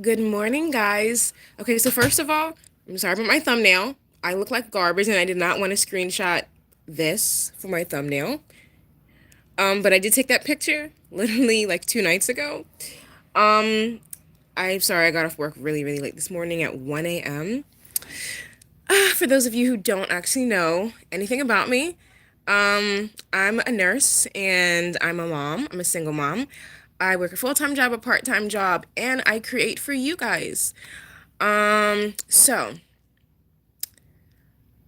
Good morning, guys. Okay, so first of all, I'm sorry about my thumbnail. I look like garbage and I did not want to screenshot this for my thumbnail. But I did take that picture literally like 2 nights ago. Um, I'm sorry I got off work really, really late this morning at 1 a.m. For those of you who don't actually know anything about me, I'm a nurse and I'm a mom. I'm a single mom. I work a full-time job, a part-time job, and I create for you guys. So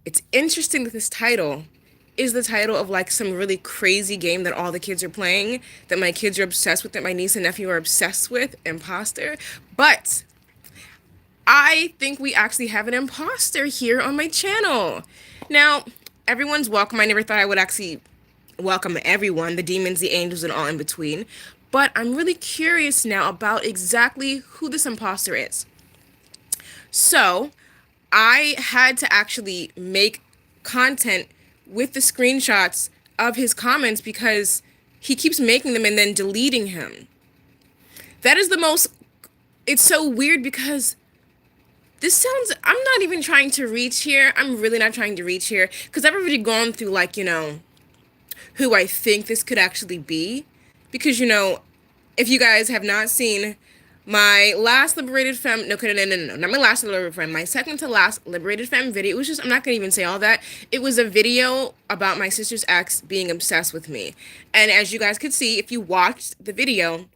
it's interesting that this title is the title of like some really crazy game that all the kids are playing, that my kids are obsessed with, that my niece and nephew are obsessed with, Imposter. But I think we actually have an imposter here on my channel. Now, everyone's welcome. I never thought I would actually welcome everyone, the demons, the angels, and all in between. But I'm really curious now about exactly who this imposter is. So, I had to actually make content with the screenshots of his comments because he keeps making them and then deleting him. That is the most. It's so weird because this sounds. I'm not even trying to reach here. I'm really not trying to reach here because I've already gone through, like, who I think this could actually be. Because, if you guys have not seen my last Liberated Femme, no, not my last Liberated Femme, my second to last Liberated Femme video, it was just, I'm not gonna even say all that. It was a video about my sister's ex being obsessed with me. And as you guys could see, if you watched the video,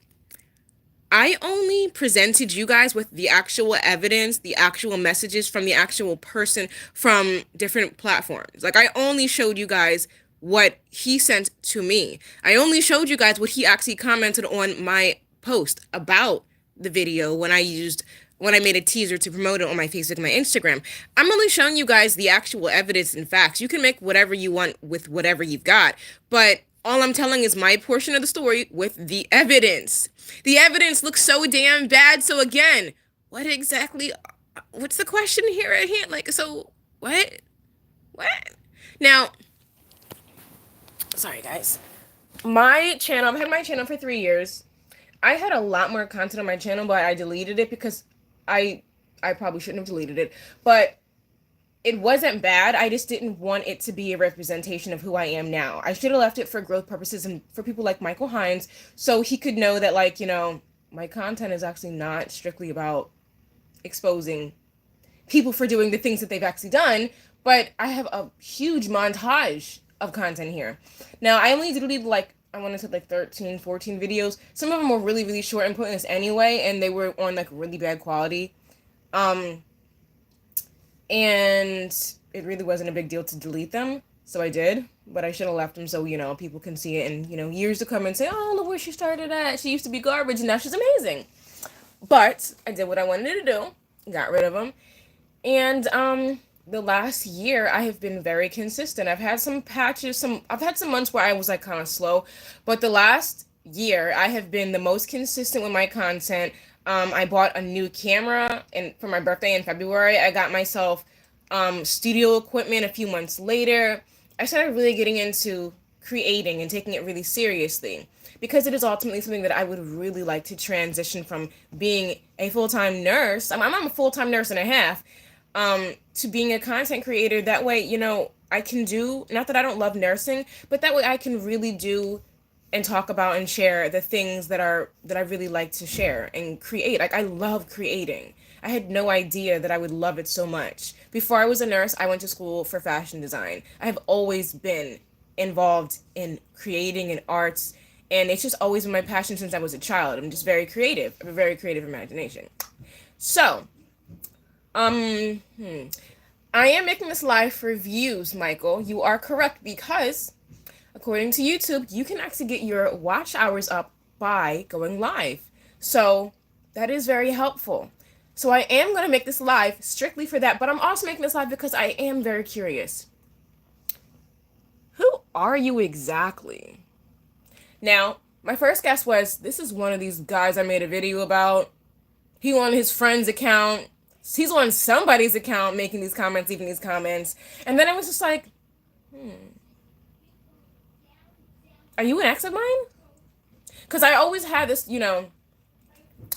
I only presented you guys with the actual evidence, the actual messages from the actual person from different platforms. Like, I only showed you guys what he sent to me. I only showed you guys what he actually commented on my post about the video when I made a teaser to promote it on my Facebook and my Instagram. I'm only showing you guys the actual evidence and facts. You can make whatever you want with whatever you've got, but all I'm telling is my portion of the story with the evidence. The evidence looks so damn bad. So again, what exactly? What's the question here at hand? Like, so what? What? Now, sorry guys. My channel. I've had my channel for 3 years. I had a lot more content on my channel, but I deleted it because I I probably shouldn't have deleted it. But it wasn't bad. I just didn't want it to be a representation of who I am now. I should have left it for growth purposes and for people like Michael Hines so he could know that, like, my content is actually not strictly about exposing people for doing the things that they've actually done, but I have a huge montage of content here. Now, I only deleted, like, I want to say like 13, 14 videos. Some of them were really, really short and pointless anyway, and they were on like really bad quality. Um, and it really wasn't a big deal to delete them, so I did. But I should have left them so people can see it, and years to come and say, "Oh, look where she started at. She used to be garbage, and now she's amazing." But I did what I wanted to do, got rid of them, and the last year I have been very consistent. I've had some patches, I've had some months where I was like kind of slow, but the last year I have been the most consistent with my content. I bought a new camera and for my birthday in February. I got myself studio equipment a few months later. I started really getting into creating and taking it really seriously because it is ultimately something that I would really like to transition from being a full-time nurse. I'm a full-time nurse and a half, to being a content creator. That way, I can do, not that I don't love nursing, but that way I can really do and talk about and share the things that I really like to share and create. Like, I love creating. I had no idea that I would love it so much. Before I was a nurse, I went to school for fashion design. I have always been involved in creating and arts, and it's just always been my passion since I was a child. I'm just very creative. I have a very creative imagination. So, um, hmm. I am making this live for views, Michael. You are correct because, according to YouTube, you can actually get your watch hours up by going live. So that is very helpful. So I am going to make this live strictly for that, but I'm also making this live because I am very curious. Who are you exactly? Now, my first guess was this is one of these guys I made a video about. He on his friend's account. He's on somebody's account making these comments, leaving these comments. And then I was just like, are you an ex of mine? Because I always had this,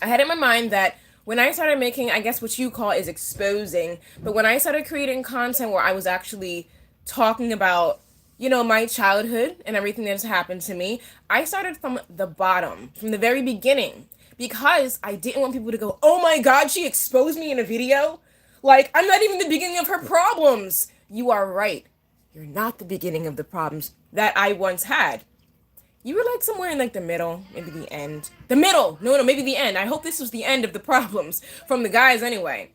I had in my mind that when I started making, I guess what you call is exposing, but when I started creating content where I was actually talking about, my childhood and everything that has happened to me, I started from the bottom, from the very beginning, because I didn't want people to go, oh my God, she exposed me in a video. Like, I'm not even the beginning of her problems. You are right. You're not the beginning of the problems that I once had. You were like somewhere in like the middle, maybe the end. The middle! No, no, maybe the end. I hope this was the end of the problems from the guys anyway.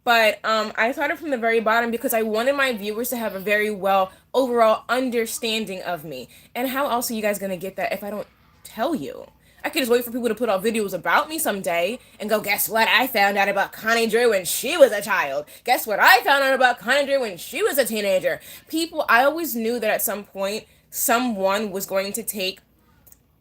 But I started from the very bottom because I wanted my viewers to have a very well overall understanding of me. And how else are you guys gonna get that if I don't tell you? I could just wait for people to put out videos about me someday and go, guess what I found out about Connie Drew when she was a child? Guess what I found out about Connie Drew when she was a teenager? People, I always knew that at some point someone was going to take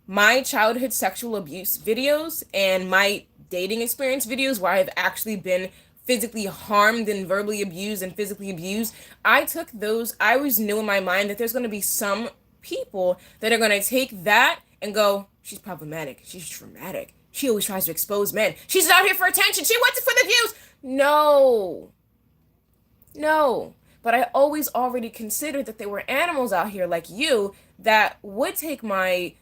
my childhood sexual abuse videos and my dating experience videos where I've actually been physically harmed and verbally abused and physically abused. I took those, I always knew in my mind that there's going to be some people that are going to take that and go, she's problematic, she's traumatic, she always tries to expose men, she's out here for attention, she wants it for the views. No, no. But I always already considered that there were animals out here like you that would take my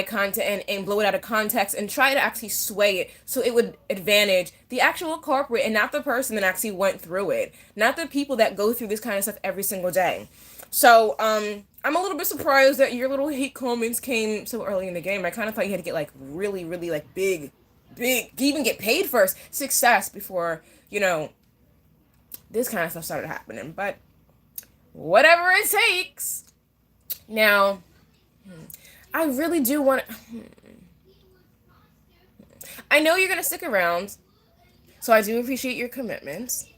content and blow it out of context and try to actually sway it so it would advantage the actual culprit and not the person that actually went through it, not the people that go through this kind of stuff every single day. So I'm a little bit surprised that your little hate comments came so early in the game. I kind of thought you had to get like really really like big even get paid first success before this kind of stuff started happening. But whatever it takes. Now I really do want to. I know you're going to stick around, so I do appreciate your commitments.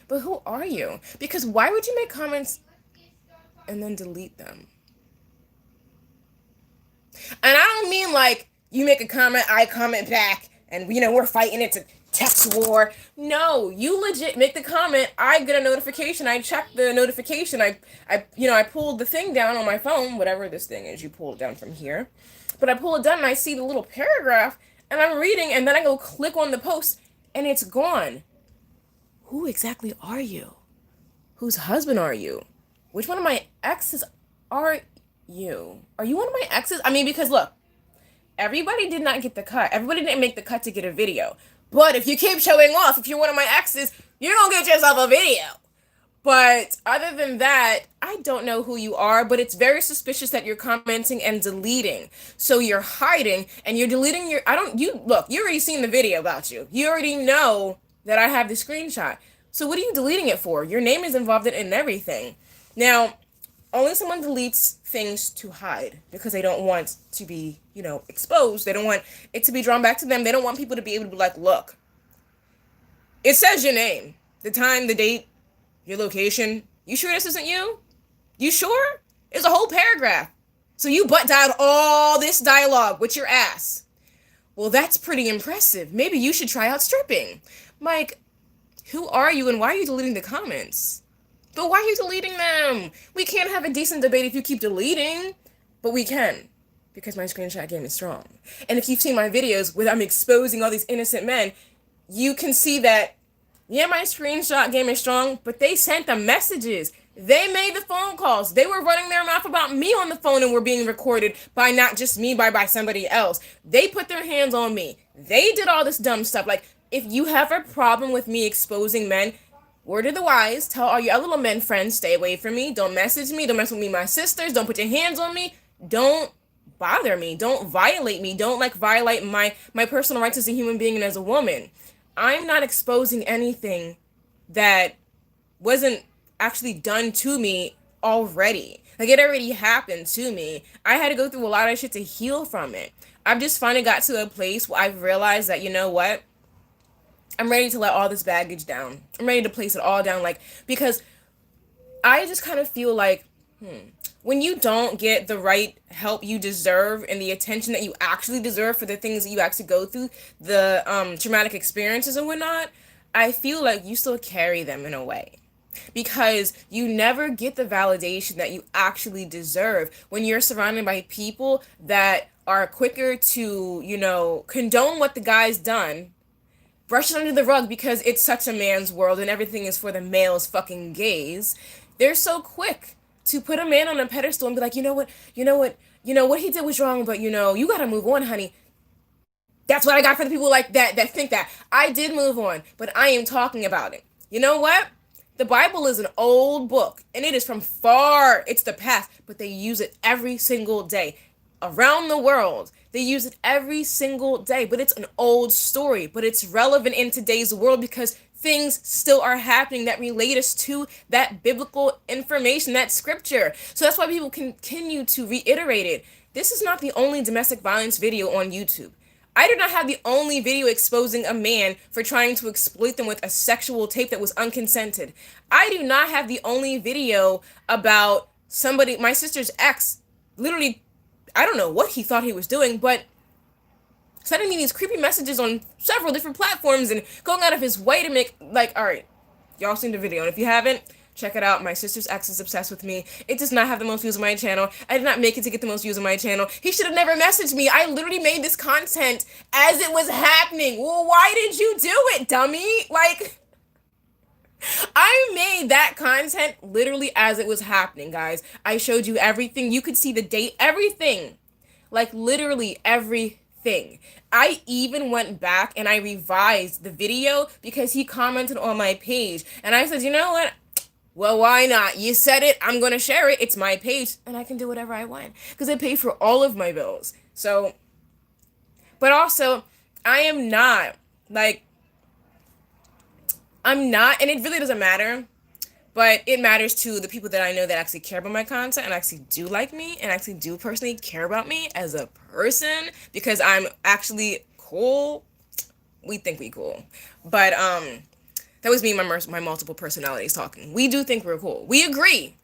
But who are you? Because why would you make comments and then delete them? And I don't mean like you make a comment, I comment back, and we're fighting. It's a text war. No, you legit make the comment. I get a notification. I check the notification. I pulled the thing down on my phone, whatever this thing is. You pull it down from here, but I pull it down and I see the little paragraph, and I'm reading, and then I go click on the post, and it's gone. Who exactly are you? Whose husband are you? Which one of my exes are you? Are you one of my exes? I mean, because look, everybody did not get the cut. Everybody didn't make the cut to get a video. But if you keep showing off, if you're one of my exes, you're gonna get yourself a video. But other than that, I don't know who you are, but it's very suspicious that you're commenting and deleting. So you're hiding and you're deleting you already seen the video about you. You already know that I have the screenshot. So what are you deleting it for? Your name is involved in everything. Now, only someone deletes things to hide because they don't want to be, exposed. They don't want it to be drawn back to them. They don't want people to be able to be like, look, it says your name, the time, the date, your location. You sure this isn't you? You sure? It's a whole paragraph. So you butt dialed all this dialogue with your ass. Well, that's pretty impressive. Maybe you should try out stripping. Mike, who are you and why are you deleting the comments? But why are you deleting them? We can't have a decent debate if you keep deleting. But we can, because my screenshot game is strong. And if you've seen my videos where I'm exposing all these innocent men, you can see that, yeah, my screenshot game is strong, but they sent the messages. They made the phone calls. They were running their mouth about me on the phone and were being recorded by not just me, by somebody else. They put their hands on me. They did all this dumb stuff. Like, if you have a problem with me exposing men, word of the wise, tell all your little men friends, stay away from me. Don't message me. Don't mess with me, my sisters. Don't put your hands on me. Don't bother me. Don't violate me. Don't violate my personal rights as a human being and as a woman. I'm not exposing anything that wasn't actually done to me already. It already happened to me. I had to go through a lot of shit to heal from it. I've just finally got to a place where I've realized that, you know what? I'm ready to let all this baggage down. I'm ready to place it all down, because I just kind of feel like, when you don't get the right help you deserve and the attention that you actually deserve for the things that you actually go through, the traumatic experiences and whatnot, I feel like you still carry them in a way. Because you never get the validation that you actually deserve when you're surrounded by people that are quicker to, condone what the guy's done, brush it under the rug because it's such a man's world and everything is for the male's fucking gaze. They're so quick to put a man on a pedestal and be like, what he did was wrong, but you gotta move on, honey. That's what I got for the people like that think that. I did move on, but I am talking about it. You know what? The Bible is an old book, and it is from far, it's the past, but they use it every single day. Around the world, they use it every single day, but it's an old story, but it's relevant in today's world because things still are happening that relate us to that biblical information, that scripture. So that's why people continue to reiterate it. This is not the only domestic violence video on YouTube. I did not have the only video exposing a man for trying to exploit them with a sexual tape that was unconsented. I do not have the only video about somebody, my sister's ex, literally, I don't know what he thought he was doing, but sending me these creepy messages on several different platforms and going out of his way to make, like, all right, y'all seen the video, and if you haven't, check it out. My sister's ex is obsessed with me. It does not have the most views on my channel. I did not make it to get the most views on my channel. He should have never messaged me. I literally made this content as it was happening. Well, why did you do it, dummy? Like, I made that content literally as it was happening, guys. I showed you everything. You could see the date, everything. Like, literally everything. I even went back and I revised the video because he commented on my page. And I said, you know what? Well, why not? You said it. I'm going to share it. It's my page. And I can do whatever I want. Because I pay for all of my bills. So, but also, I am not, like, I'm not, and it really doesn't matter. But it matters to the people that I know that actually care about my content and actually do like me and actually do personally care about me as a person because I'm actually cool. We think we cool. But that was me and my multiple personalities talking. We do think we're cool. We agree.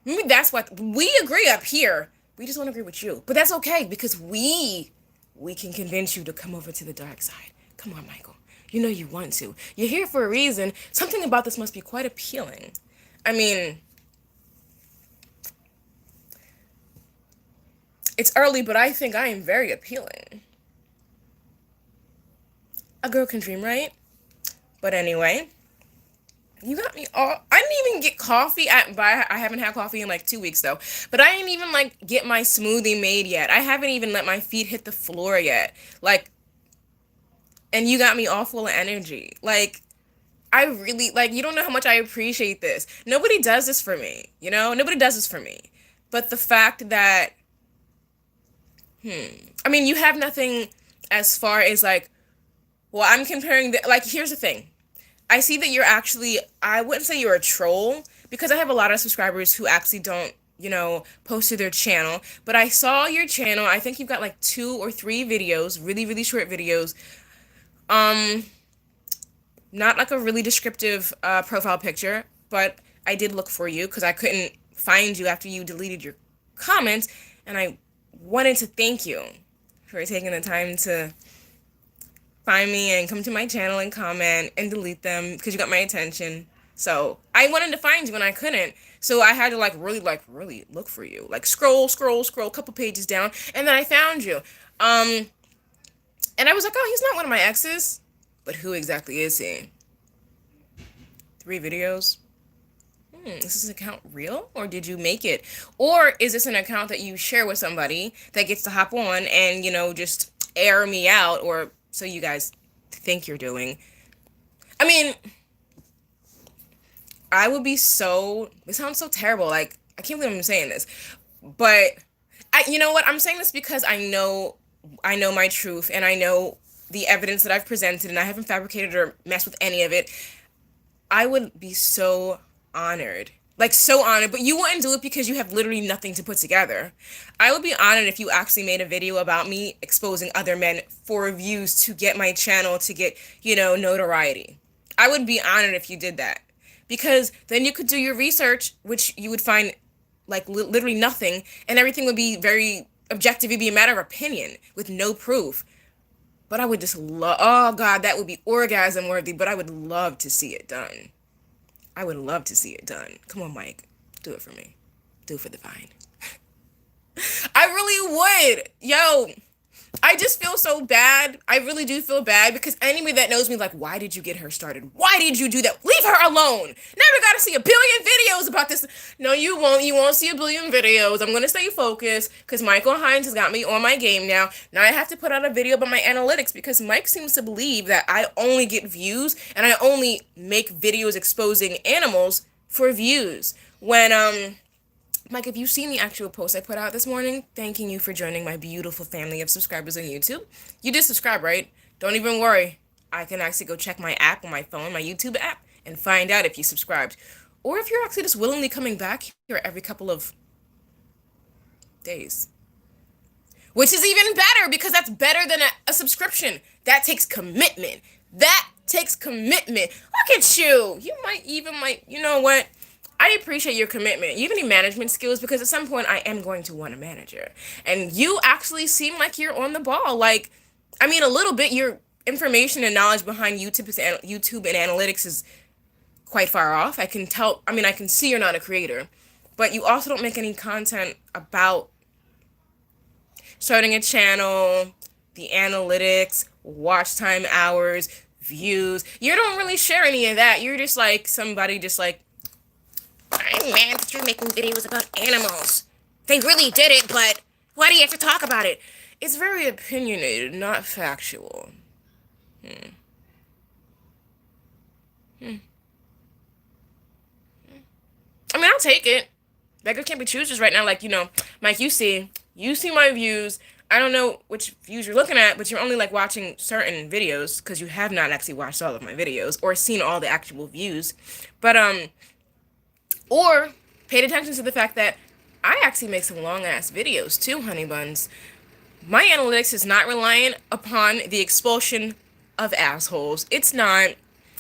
Maybe that's what we agree up here. We just don't agree with you. But that's okay because we can convince you to come over to the dark side. Come on, Michael. You know you want to. You're here for a reason. Something about this must be quite appealing. I mean, it's early, but I think I am very appealing. A girl can dream, right? But anyway, you got me all. I didn't even get coffee I haven't had coffee in like 2 weeks though. But I didn't even like get my smoothie made yet. I haven't even let my feet hit the floor yet. Like, and you got me all full of energy. Like, I really, like, you don't know how much I appreciate this. Nobody does this for me, Nobody does this for me. But the fact that, I mean, you have nothing as far as, like, well, I'm comparing, like, here's the thing. I see that you're actually, I wouldn't say you're a troll, because I have a lot of subscribers who actually don't, post to their channel. But I saw your channel. I think you've got, like, 2 or 3 videos, really, really short videos. Not like a really descriptive profile picture, but I did look for you because I couldn't find you after you deleted your comments, and I wanted to thank you for taking the time to find me and come to my channel and comment and delete them because you got my attention. So I wanted to find you and I couldn't. So I had to really look for you. Like scroll, a couple pages down, and then I found you. And I was like, oh, he's not one of my exes. But who exactly is he? 3 videos? Is this account real? Or did you make it? Or is this an account that you share with somebody that gets to hop on and, just air me out? Or so you guys think you're doing. I mean, I would be so... It sounds so terrible. Like, I can't believe I'm saying this. But, you know what? I'm saying this because I know my truth and I know the evidence that I've presented and I haven't fabricated or messed with any of it. I would be so honored. Like, so honored. But you wouldn't do it because you have literally nothing to put together. I would be honored if you actually made a video about me exposing other men for views to get my channel, to get, notoriety. I would be honored if you did that. Because then you could do your research, which you would find, like, literally nothing, and everything would be very objective. It'd be a matter of opinion with no proof. But I would just love, oh God, that would be orgasm worthy, but I would love to see it done. I would love to see it done. Come on, Mike. Do it for me. Do it for the vine. I really would. Yo, I just feel so bad. I really do feel bad because anybody that knows me, like, why did you get her started? Why did you do that? Leave her alone. Never got to see a billion videos about this. No, you won't. You won't see a billion videos. I'm going to stay focused because Michael Hines has got me on my game now. Now I have to put out a video about my analytics because Mike seems to believe that I only get views and I only make videos exposing animals for views. When, Mike, if you've seen the actual post I put out this morning, thanking you for joining my beautiful family of subscribers on YouTube. You did subscribe, right? Don't even worry. I can actually go check my app on my phone, my YouTube app, and find out if you subscribed. Or if you're actually just willingly coming back here every couple of days. Which is even better because that's better than a subscription. That takes commitment. That takes commitment. Look at you. You know what? I appreciate your commitment. You have any management skills? Because at some point I am going to want a manager. And you actually seem like you're on the ball. Like, I mean, a little bit, your information and knowledge behind YouTube and analytics is quite far off. I can tell, I mean, I can see you're not a creator. But you also don't make any content about starting a channel, the analytics, watch time hours, views. You don't really share any of that. You're just like somebody just like, I'm mad that you're making videos about animals. They really did it, but why do you have to talk about it? It's very opinionated, not factual. I mean, I'll take it. Beggars can't be choosers right now. Like, Mike, you see my views. I don't know which views you're looking at, but you're only like watching certain videos because you have not actually watched all of my videos or seen all the actual views. But, or paid attention to the fact that I actually make some long ass videos too, honey buns. My analytics is not reliant upon the expulsion of assholes. It's not.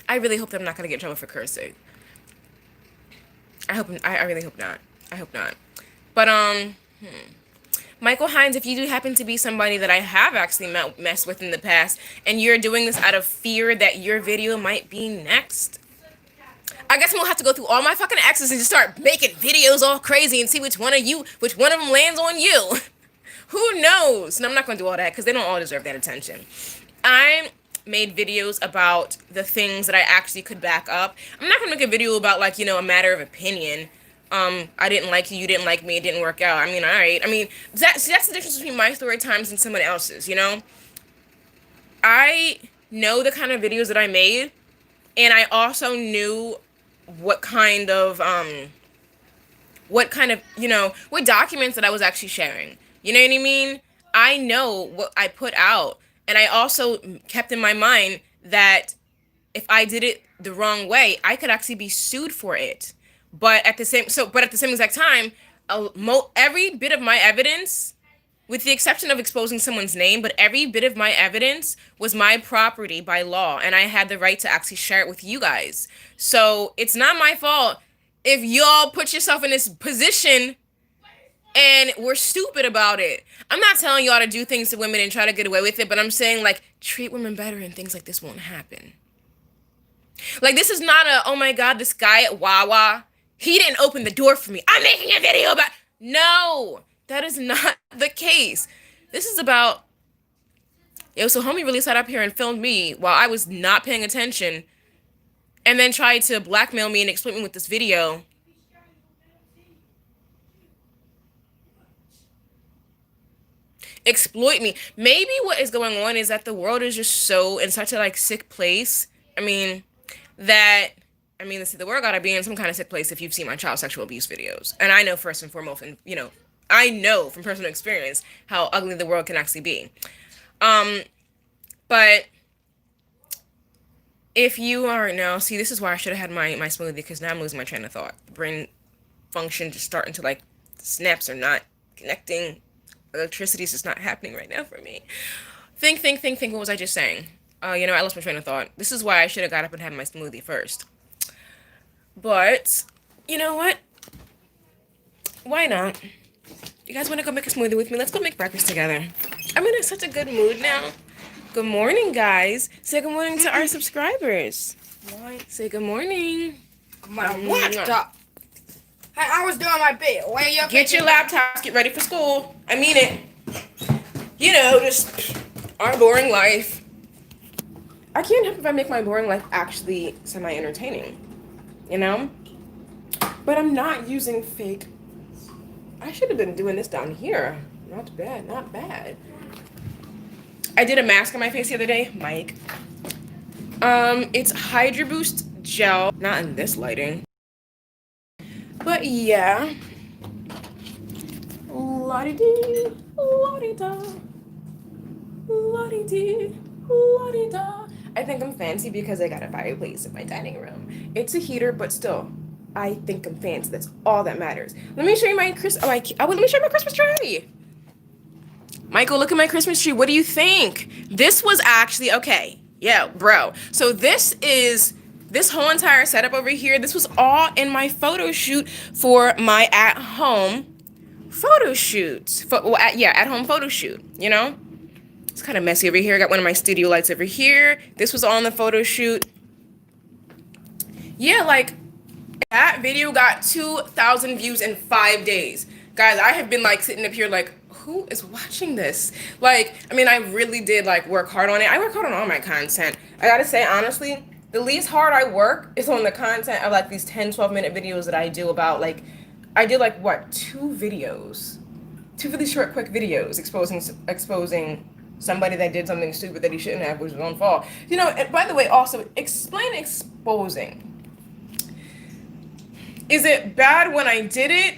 I really hope that I'm not gonna get in trouble for cursing. I really hope not. I hope not. But Michael Hines, if you do happen to be somebody that I have actually messed with in the past, and you're doing this out of fear that your video might be next, I guess I'm gonna have to go through all my fucking exes and just start making videos all crazy and see which one of them lands on you. Who knows? No, I'm not gonna do all that because they don't all deserve that attention. I made videos about the things that I actually could back up. I'm not gonna make a video about like, a matter of opinion. I didn't like you didn't like me, it didn't work out. I mean, alright. I mean, that's the difference between my story times and someone else's, I know the kind of videos that I made, and I also knew what kind of what documents that I was actually sharing. You know what I mean? I know what I put out, and I also kept in my mind that if I did it the wrong way, I could actually be sued for it. But at the same exact time, every bit of my evidence, with the exception of exposing someone's name, but every bit of my evidence was my property by law, and I had the right to actually share it with you guys. So it's not my fault if y'all put yourself in this position and we're stupid about it. I'm not telling y'all to do things to women and try to get away with it, but I'm saying, like, treat women better and things like this won't happen. Like, this is not oh my God, this guy at Wawa, he didn't open the door for me. I'm making a video about... No, that is not the case. This is about... so homie really sat up here and filmed me while I was not paying attention and then tried to blackmail me and exploit me with this video. Exploit me. Maybe what is going on is that the world is just so in such a like sick place. The world gotta be in some kind of sick place if you've seen my child sexual abuse videos. And I know first and foremost, and I know from personal experience how ugly the world can actually be. But if you are now, see, this is why I should have had my smoothie, because now I'm losing my train of thought. The brain function just starting to like, the snaps are not connecting. Electricity is just not happening right now for me. Think. What was I just saying? I lost my train of thought. This is why I should have got up and had my smoothie first. But, you know what? Why not? You guys want to go make a smoothie with me? Let's go make breakfast together. I'm in such a good mood now. Good morning, guys. Say good morning to our subscribers. Say good morning. What? I was doing my bit. Why are you Get your laptops, get ready for school. I mean it. Just our boring life. I can't help if I make my boring life actually semi-entertaining, you know? But I'm not using fake. I should have been doing this down here. Not bad, not bad. I did a mask on my face the other day, Mike. It's Hydra Boost Gel. Not in this lighting. But yeah. La-di-dee, la-di-da. La-di-dee, la-di-da. I think I'm fancy because I got a fireplace in my dining room. It's a heater, but still, I think I'm fancy. That's all that matters. Let me show you my let me show you my Christmas tree. Michael, look at my Christmas tree. What do you think? This was actually okay. Yeah, bro. So this whole entire setup over here. This was all in my photo shoot for my at-home photo shoot. At-home photo shoot. It's kind of messy over here. I got one of my studio lights over here. This was all in the photo shoot. Yeah, like that video got 2,000 views in 5 days. Guys, I have been sitting up here who is watching this? I really did work hard on it. I work hard on all my content. I gotta say, honestly, the least hard I work is on the content of these 10, 12-minute videos that I do about I did two videos. Two really short, quick videos exposing somebody that did something stupid that he shouldn't have, which was his own fault. And by the way, also, explain exposing. Is it bad when I did it,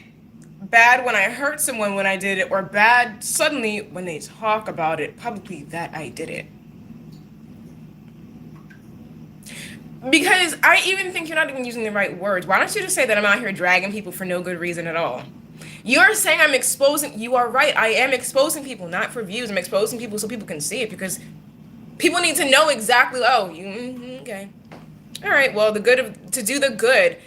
bad when I hurt someone when I did it, or bad suddenly when they talk about it publicly that I did it? Because I even think you're not even using the right words. Why don't you just say that I'm out here dragging people for no good reason at all? You're saying I'm exposing. You are right. I am exposing people, not for views. I'm exposing people so people can see it, because people need to know exactly. Oh, okay. All right. Well, to do the good,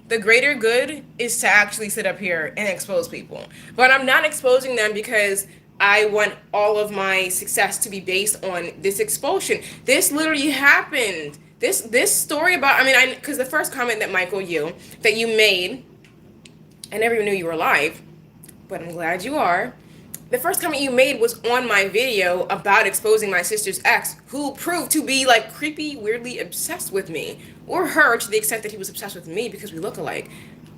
the greater good is to actually sit up here and expose people. But I'm not exposing them because I want all of my success to be based on this expulsion. This literally happened. This story about, because the first comment that that you made, I never even knew you were alive, but I'm glad you are. The first comment you made was on my video about exposing my sister's ex, who proved to be creepy, weirdly obsessed with me, or her, to the extent that he was obsessed with me because we look alike.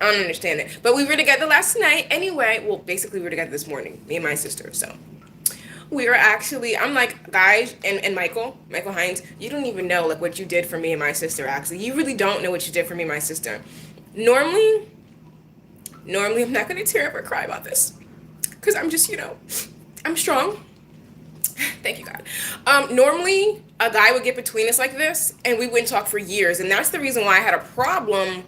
I don't understand it. But we were together last night anyway. Well, basically we were together this morning, me and my sister. So we were actually, I'm guys, and Michael Hines, you don't even know what you did for me and my sister. Actually, you really don't know what you did for me and my sister. Normally I'm not going to tear up or cry about this, because I'm just, I'm strong. Thank you, God. Normally, a guy would get between us like this, and we wouldn't talk for years. And that's the reason why I had a problem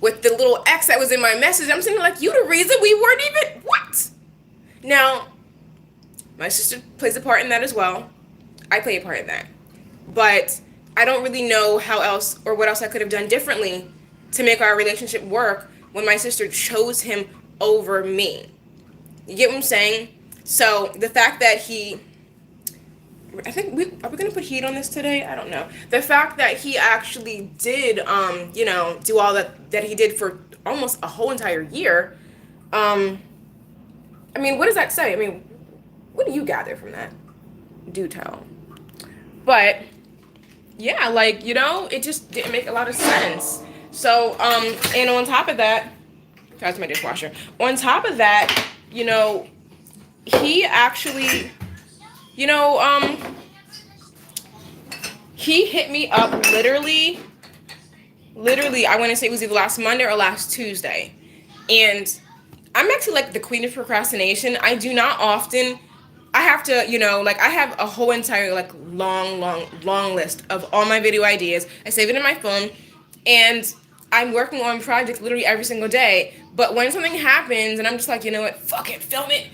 with the little X that was in my message. I'm saying, you the reason we weren't even, what? Now, my sister plays a part in that as well. I play a part in that. But I don't really know what else I could have done differently to make our relationship work when my sister chose him over me. You get what I'm saying? So the fact that are we gonna put heat on this today? I don't know. The fact that he actually did, do all that he did for almost a whole entire year. What does that say? What do you gather from that? Do tell. But yeah, it just didn't make a lot of sense. So, and on top of that, that's my dishwasher. On top of that, he actually, he hit me up literally, I want to say it was either last Monday or last Tuesday. And I'm actually the queen of procrastination. I do not often, I have to, I have a whole entire long list of all my video ideas. I save it in my phone, and I'm working on projects literally every single day. But when something happens and I'm just you know what, fuck it, film it.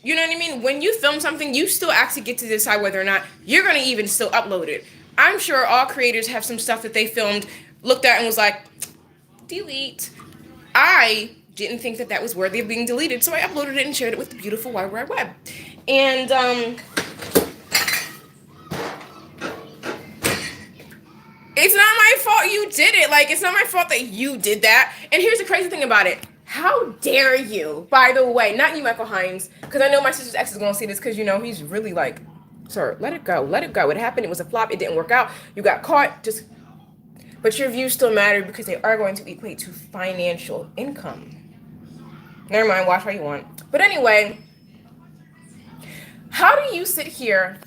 You know what I mean? When you film something, you still actually get to decide whether or not you're going to even still upload it. I'm sure all creators have some stuff that they filmed, looked at, and was delete. I didn't think that was worthy of being deleted, so I uploaded it and shared it with the beautiful Wide Wide Web. And It's not my fault you did it. Like, it's not my fault that you did that. And here's the crazy thing about it. How dare you, by the way, not you, Michael Hines, because I know my sister's ex is going to see this because, he's really like, sir, let it go. Let it go. It happened. It was a flop. It didn't work out. You got caught. But your views still matter because they are going to equate to financial income. Never mind. Watch how you want. But anyway, how do you sit here,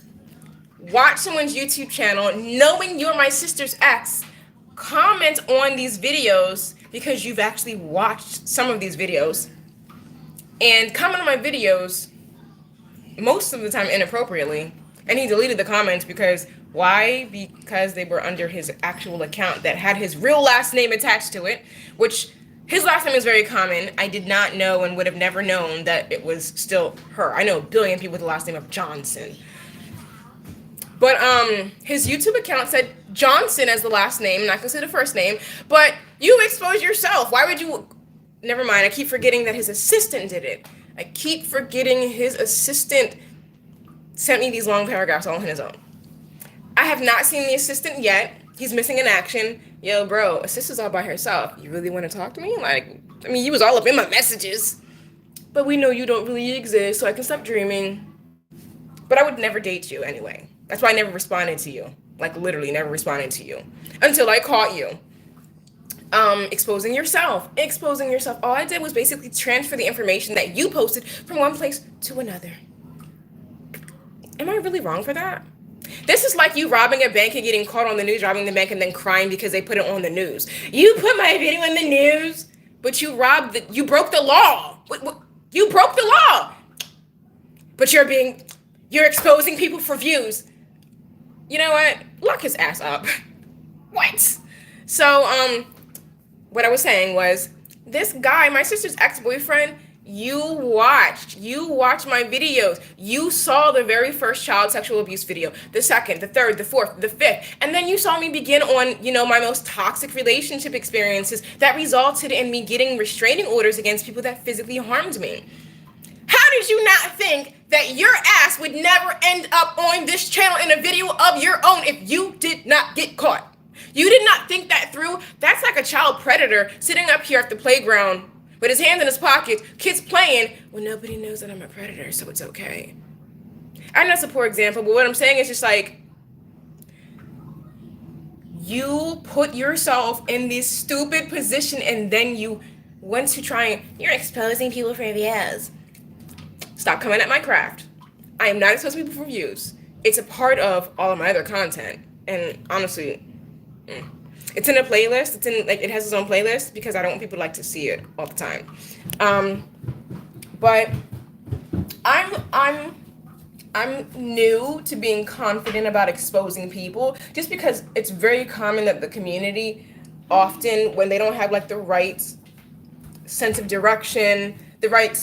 watch someone's YouTube channel, knowing you're my sister's ex, comment on these videos because you've actually watched some of these videos, and comment on my videos most of the time inappropriately, and he deleted the comments because why? Because they were under his actual account that had his real last name attached to it, which his last name is very common. I did not know and would have never known that it was still her. I know a billion people with the last name of Johnson. But his YouTube account said Johnson as the last name, not considered the first name. But you exposed yourself. Why would you? Never mind. I keep forgetting that his assistant did it. I keep forgetting his assistant sent me these long paragraphs all on his own. I have not seen the assistant yet. He's missing in action. Yo, bro, assistant's all by herself. You really want to talk to me? Like, I mean, you was all up in my messages. But we know you don't really exist, so I can stop dreaming. But I would never date you anyway. That's why I never responded to you. Like, literally never responded to you. Until I caught you. Exposing yourself. All I did was basically transfer the information that you posted from one place to another. Am I really wrong for that? This is like you robbing a bank and getting caught on the news robbing the bank and then crying because they put it on the news. You put my video in the news, but you broke the law. You broke the law. But you're exposing people for views. You know what? Lock his ass up. What? So, what I was saying was, this guy, my sister's ex-boyfriend, you watched my videos. You saw the very first child sexual abuse video, the second, the third, the fourth, the fifth. And then you saw me begin on, my most toxic relationship experiences that resulted in me getting restraining orders against people that physically harmed me. How did you not think that your ass would never end up on this channel in a video of your own if you did not get caught? You did not think that through? That's like a child predator sitting up here at the playground with his hands in his pockets, kids playing, well, nobody knows that I'm a predator, so it's okay. I know that's a poor example, but what I'm saying is just like, you put yourself in this stupid position and then you went to you're exposing people for views. Stop coming at my craft. I am not exposing people for views. It's a part of all of my other content. And honestly, it's in a playlist. It has its own playlist because I don't want people to see it all the time. But I'm new to being confident about exposing people just because it's very common that the community often, when they don't have the right sense of direction, the right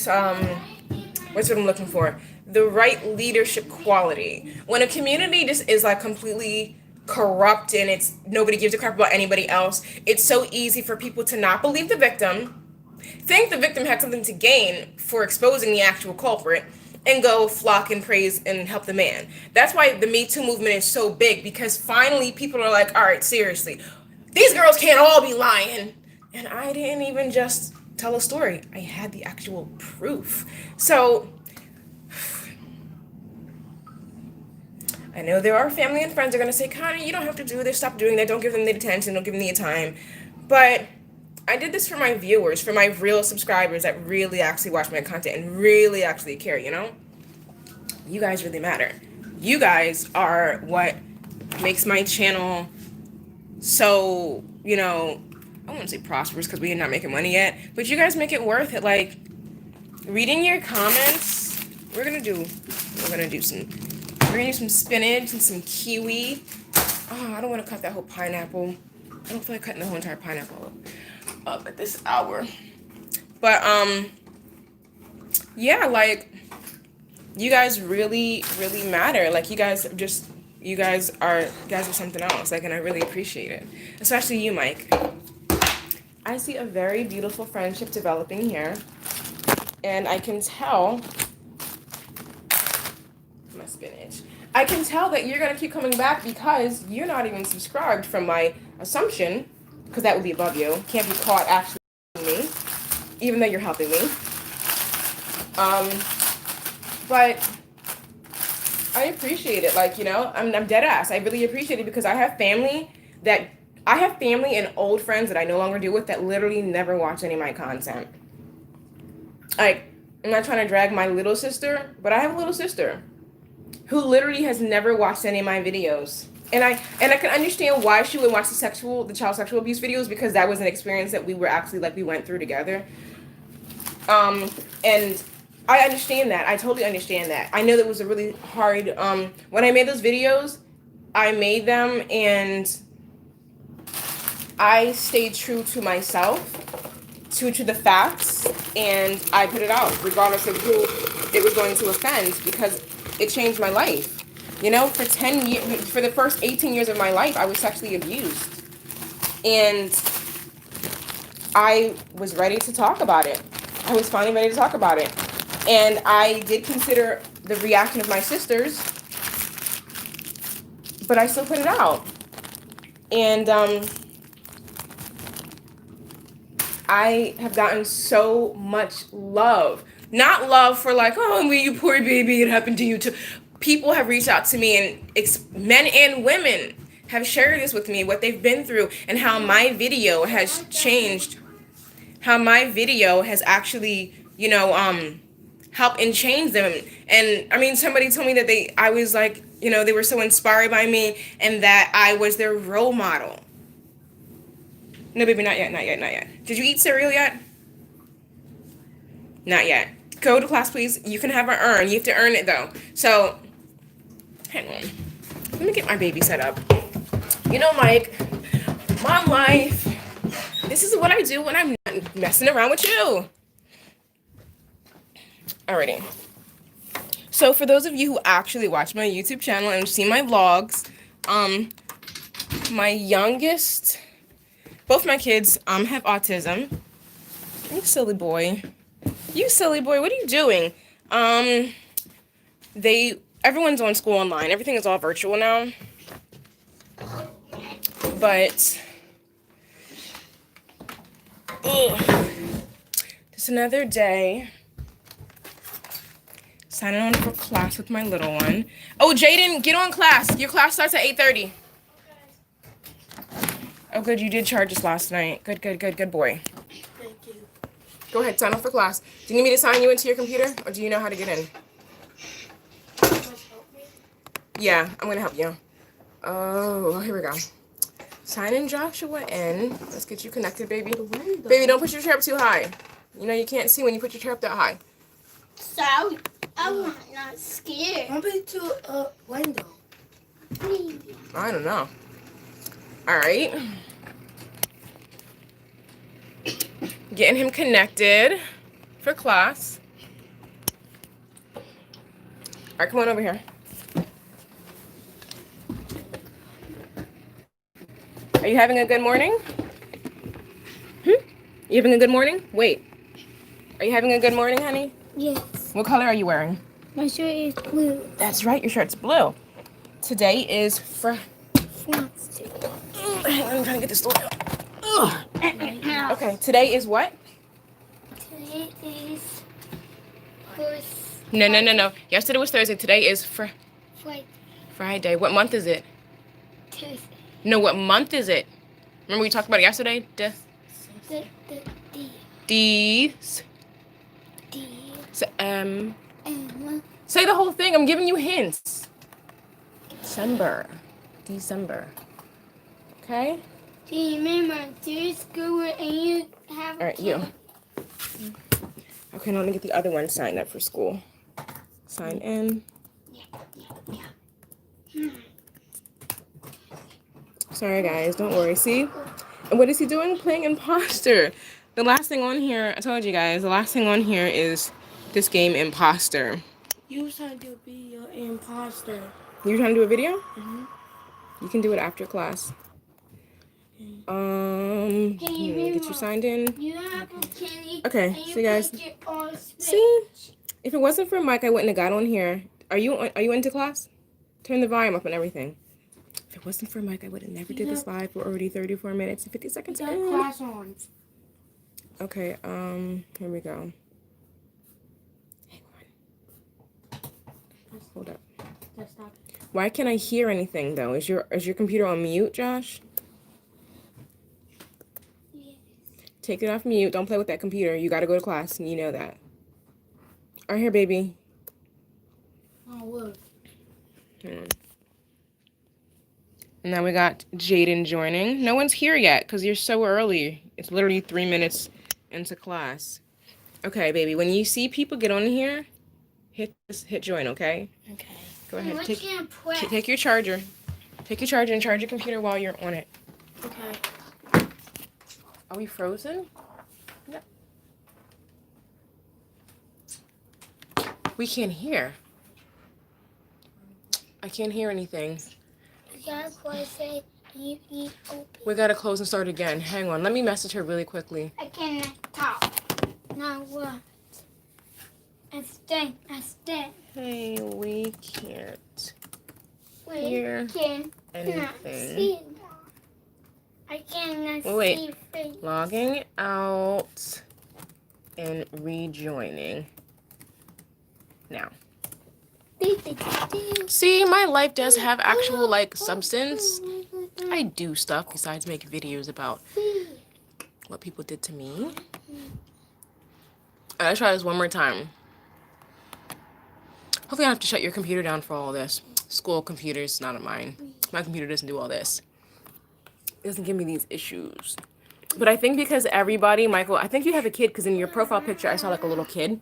what's what I'm looking for? The right leadership quality. When a community just is completely corrupt and nobody gives a crap about anybody else, it's so easy for people to not believe the victim, think the victim had something to gain for exposing the actual culprit, and go flock and praise and help the man. That's why the Me Too movement is so big, because finally people are like, all right, seriously, these girls can't all be lying. And I didn't even just tell a story. I had the actual proof. So I know there are family and friends are going to say, Connie, you don't have to do this. Stop doing that. Don't give them the attention. Don't give them the time. But I did this for my viewers, for my real subscribers that really actually watch my content and really actually care, You guys really matter. You guys are what makes my channel so, I wouldn't say prosperous because we're not making money yet, but you guys make it worth it. Reading your comments, we're gonna do some spinach and some kiwi. Oh, I don't want to cut that whole pineapple. I don't feel like cutting the whole entire pineapple up at this hour. But yeah, you guys really, really matter. You guys are something else. And I really appreciate it, especially you, Mike. I see a very beautiful friendship developing here, and I can tell my spinach. I can tell that you're gonna keep coming back because you're not even subscribed from my assumption, because that would be above you. Can't be caught actually me, even though you're helping me. But I appreciate it. Like, I'm dead ass. I really appreciate it because I have family and old friends that I no longer deal with that literally never watch any of my content. Like, I'm not trying to drag my little sister, but I have a little sister who literally has never watched any of my videos. And I can understand why she would watch the child sexual abuse videos, because that was an experience that we were actually, like, we went through together. And I understand that. I totally understand that. I know that was a really hard, when I made those videos, I made them and I stayed true to myself, true to the facts, and I put it out, regardless of who it was going to offend, because it changed my life. For 10 years, for the first 18 years of my life, I was sexually abused. And I was ready to talk about it. I was finally ready to talk about it. And I did consider the reaction of my sisters, but I still put it out. And I have gotten so much love. Not love for like, oh, you poor baby, it happened to you too. People have reached out to me, and men and women have shared this with me, what they've been through, and how my video has changed, how my video has actually, helped and changed them. And I mean, somebody told me that I was like, they were so inspired by me and that I was their role model. No, baby, not yet, not yet, not yet. Did you eat cereal yet? Not yet. Go to class, please. You can have an earn. You have to earn it, though. So, hang on. Let me get my baby set up. Mike, my life, this is what I do when I'm not messing around with you. Alrighty. So, for those of you who actually watch my YouTube channel and see my vlogs, my youngest, both my kids, have autism. You silly boy. You silly boy, what are you doing? Everyone's on school online. Everything is all virtual now. But, just another day. Signing on for class with my little one. Oh, Jaden, get on class. Your class starts at 8:30. Oh, good, you did charge us last night. Good boy. Thank you. Go ahead, sign up for class. Do you need me to sign you into your computer, or do you know how to get in? Yeah, I'm gonna help you. Oh, here we go. Sign in Joshua in. Let's get you connected, baby. Baby, don't put your chair up too high. You can't see when you put your chair up that high. So, I'm not scared. I'll be to a window. I don't know. All right. Getting him connected for class. All right, come on over here. Are you having a good morning? You having a good morning? Wait. Are you having a good morning, honey? Yes. What color are you wearing? My shirt is blue. That's right, your shirt's blue. Today is Hang on, I'm trying to get this door down. Okay, today is what? Today is first No. Yesterday was Thursday. Today is Friday. Friday. What month is it? Tuesday. No, what month is it? Remember we talked about it yesterday? D. Say the whole thing. I'm giving you hints. December. Okay? Do you remember to school and you have All right, you. Okay, now let me get the other one signed up for school. Sign in. Sorry, guys. Don't worry. See? And what is he doing? Playing Imposter. The last thing on here, I told you guys, the last thing on here is this game, Imposter. You was trying to be your imposter. You trying to do a video? Mm-hmm. You can do it after class. Get you signed in. You have a candy. Okay, and so you guys, see, see? If it wasn't for Mike, I wouldn't have got on here. Are you into class? Turn the volume up and everything. If it wasn't for Mike, I would have never did this live. We're already 34 minutes and 50 seconds You got in. class on. Okay, here we go. Hang on. Hold up. Just stop. Why can't I hear anything though? Is your computer on mute, Josh? Yes. Take it off mute. Don't play with that computer. You gotta go to class, and you know that. All right, here, baby. Oh, look. Hang on. Now we got Jaden joining. No one's here yet because you're so early. It's literally 3 minutes into class. Okay, baby. When you see people get on here, hit join. Okay. Okay. Go ahead. I can't press. Take your charger. Take your charger and charge your computer while you're on it. Okay. Are we frozen? Yeah. We can't hear. I can't hear anything. You gotta close it. You open. We gotta close and start again. Hang on. Let me message her really quickly. I cannot talk. Now what? I stay. Hey, we can't We hear cannot anything. see. I cannot Wait. see face. Logging out and rejoining. Now. See, my life does have actual, like, substance. I do stuff besides make videos about what people did to me. Let's try this one more time. Hopefully I don't have to shut your computer down for all this. School computers, not mine. My computer doesn't do all this. It doesn't give me these issues. But I think because everybody, Michael, I think you have a kid because in your profile picture I saw like a little kid.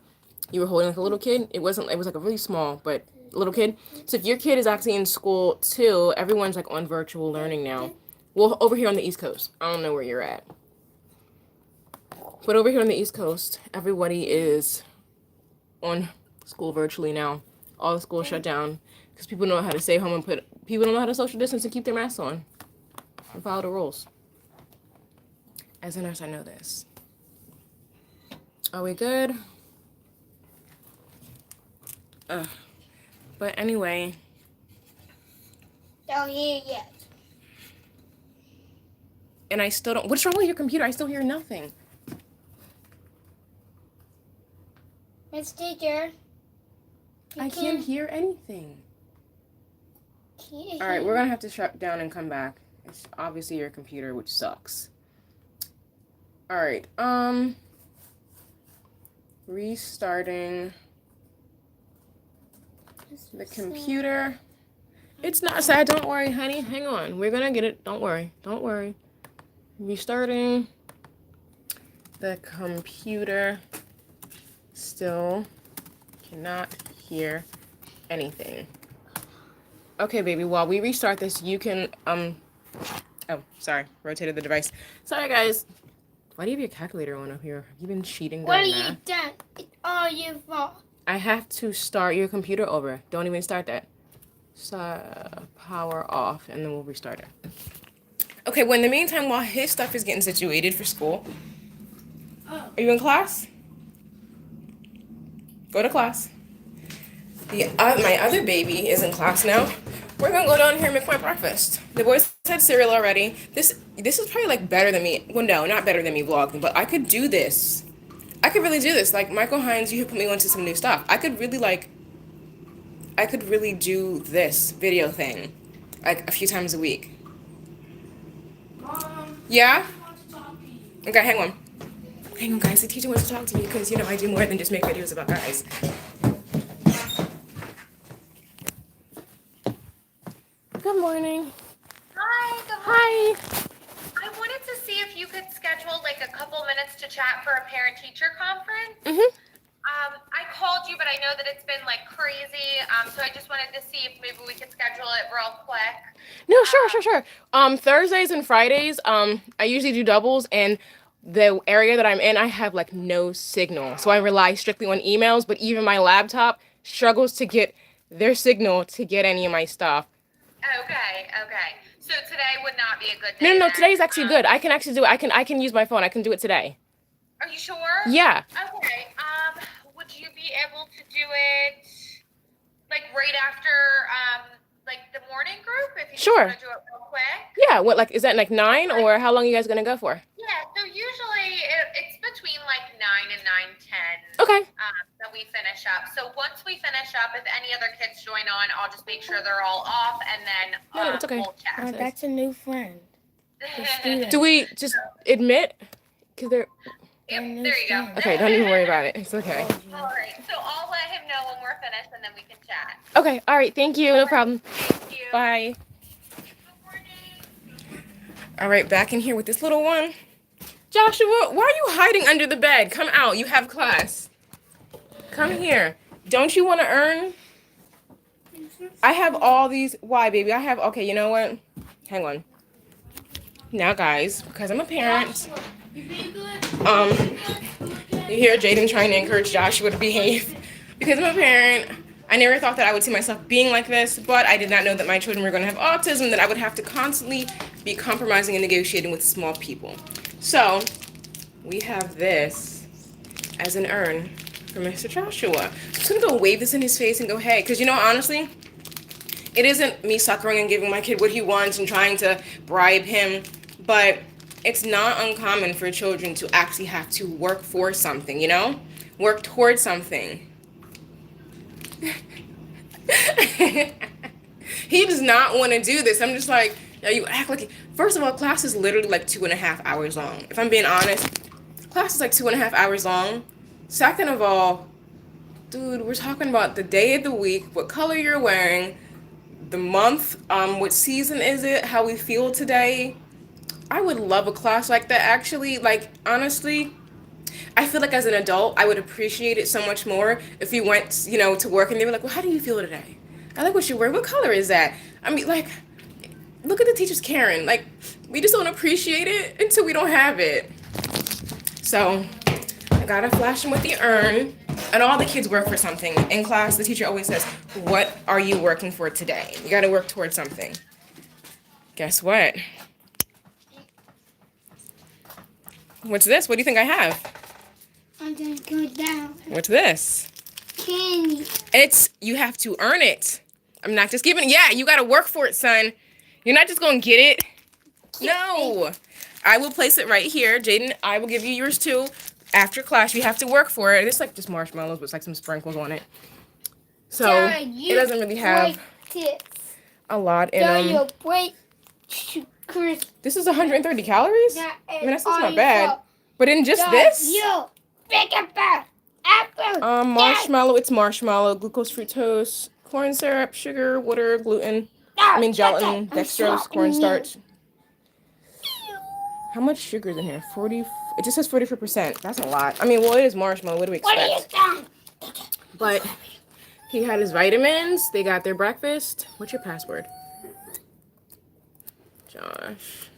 You were holding like a little kid. It was like a really small, but little kid. So if your kid is actually in school too, everyone's like on virtual learning now. Well, over here on the East Coast. I don't know where you're at. But over here on the East Coast, everybody is on school virtually now. All the schools shut down because people don't know how to stay home and people don't know how to social distance and keep their masks on and follow the rules. As a nurse, I know this. Are we good? But anyway. Don't hear yet. And I still don't. What's wrong with your computer? I still hear nothing. Miss Teacher. I can't hear anything. Can't All right, hear. we're gonna have to shut down and come back. It's obviously your computer, which sucks. All right, restarting the computer. It's not sad. Don't worry, honey. Hang on. We're gonna get it. Don't worry. Don't worry. Restarting the computer. Still cannot hear anything. Okay, baby, while we restart this, you can, oh, sorry, rotated the device. Sorry, guys. Why do you have your calculator on up here? Have you been cheating What are during you math? done? It's all your fault. I have to start your computer over. Don't even start that. Power off, and then we'll restart it. Okay, well, in the meantime, while his stuff is getting situated for school, are you in class? Go to class. My other baby is in class now. We're gonna go down here and make my breakfast. The boys had cereal already. This is probably like better than me. Well, no, not better than me vlogging, but I could do this. I could really do this. Like Michael Hines, you could put me onto some new stuff. I could really do this video thing, like a few times a week. Mom, Yeah? I want to talk to you. Okay, hang on. Hang on, guys. The teacher wants to talk to me because, I do more than just make videos about guys. Good morning. Hi, good morning. Hi. I wanted to see if you could schedule like a couple minutes to chat for a parent-teacher conference. Mm-hmm. I called you, but I know that it's been like crazy. So I just wanted to see if maybe we could schedule it real quick. No, sure. Thursdays and Fridays, I usually do doubles, and the area that I'm in, I have like no signal. So I rely strictly on emails, but even my laptop struggles to get their signal to get any of my stuff. Okay. So today would not be a good day. No, then? today's actually good. I can actually do it. I can use my phone. I can do it today. Are you sure? Yeah. Okay. Would you be able to do it like right after like the morning group if you just Sure. want to do it real quick. Yeah. What, like, is that like 9, or how long are you guys gonna go for? Yeah, so usually it's between like 9 and 9:10 Okay. that we finish up. So once we finish up, if any other kids join on, I'll just make sure they're all off, and then No, it's okay. we'll chat. Oh, that's a new friend. Do we just admit? Because they're Yep, there you go. okay. Don't even worry about it. It's okay. All right, so I'll let him know when we're finished, and then we can chat. Okay. All right. Thank you. No problem. Thank you. Bye. Good morning. All right. Back in here with this little one. Joshua, why are you hiding under the bed? Come out. You have class. Come here. Don't you want to earn? I have all these. Why, baby? I have. Okay. You know what? Hang on. Now, guys, because I'm a parent. You hear Jaden trying to encourage Joshua to behave. Because I'm a parent, I never thought that I would see myself being like this, but I did not know that my children were going to have autism, that I would have to constantly be compromising and negotiating with small people. So, we have this as an urn for Mr. Joshua. So I'm just going to go wave this in his face and go, hey, because you know, honestly, it isn't me suckering and giving my kid what he wants and trying to bribe him, but it's not uncommon for children to actually have to work for something, you know? Work towards something. He does not want to do this. I'm just like, yeah, you act like... First of all, class is literally like 2.5 hours long. If I'm being honest, class is like 2.5 hours long. Second of all, dude, we're talking about the day of the week, what color you're wearing, the month, what season is it, how we feel today. I would love a class like that, actually. Like, honestly, I feel like as an adult, I would appreciate it so much more if you went, you know, to work and they were like, well, how do you feel today? I like what you wear. What color is that? I mean, like, look at the teachers caring. Like, we just don't appreciate it until we don't have it. So, I gotta flash them with the urn. And all the kids work for something. In class, the teacher always says, what are you working for today? You gotta work towards something. Guess what? What's this? What do you think I have? I'm gonna go down. What's this? Candy. It's, you have to earn it. I'm not just giving it. Yeah, you gotta work for it, son. You're not just gonna get it. No. I will place it right here. Jaden, I will give you yours too. After class, you have to work for it. It's like just marshmallows with like some sprinkles on it. So it doesn't really have a lot in them. This is 130 calories? I mean, that's not bad. But in just this? Marshmallow, it's marshmallow, glucose, fructose, corn syrup, sugar, water, gluten. I mean, gelatin, dextrose, cornstarch. How much sugar is in here? 40. It just says 44%. That's a lot. I mean, well, it is marshmallow. What do we expect? But he had his vitamins. They got their breakfast. What's your password? Josh.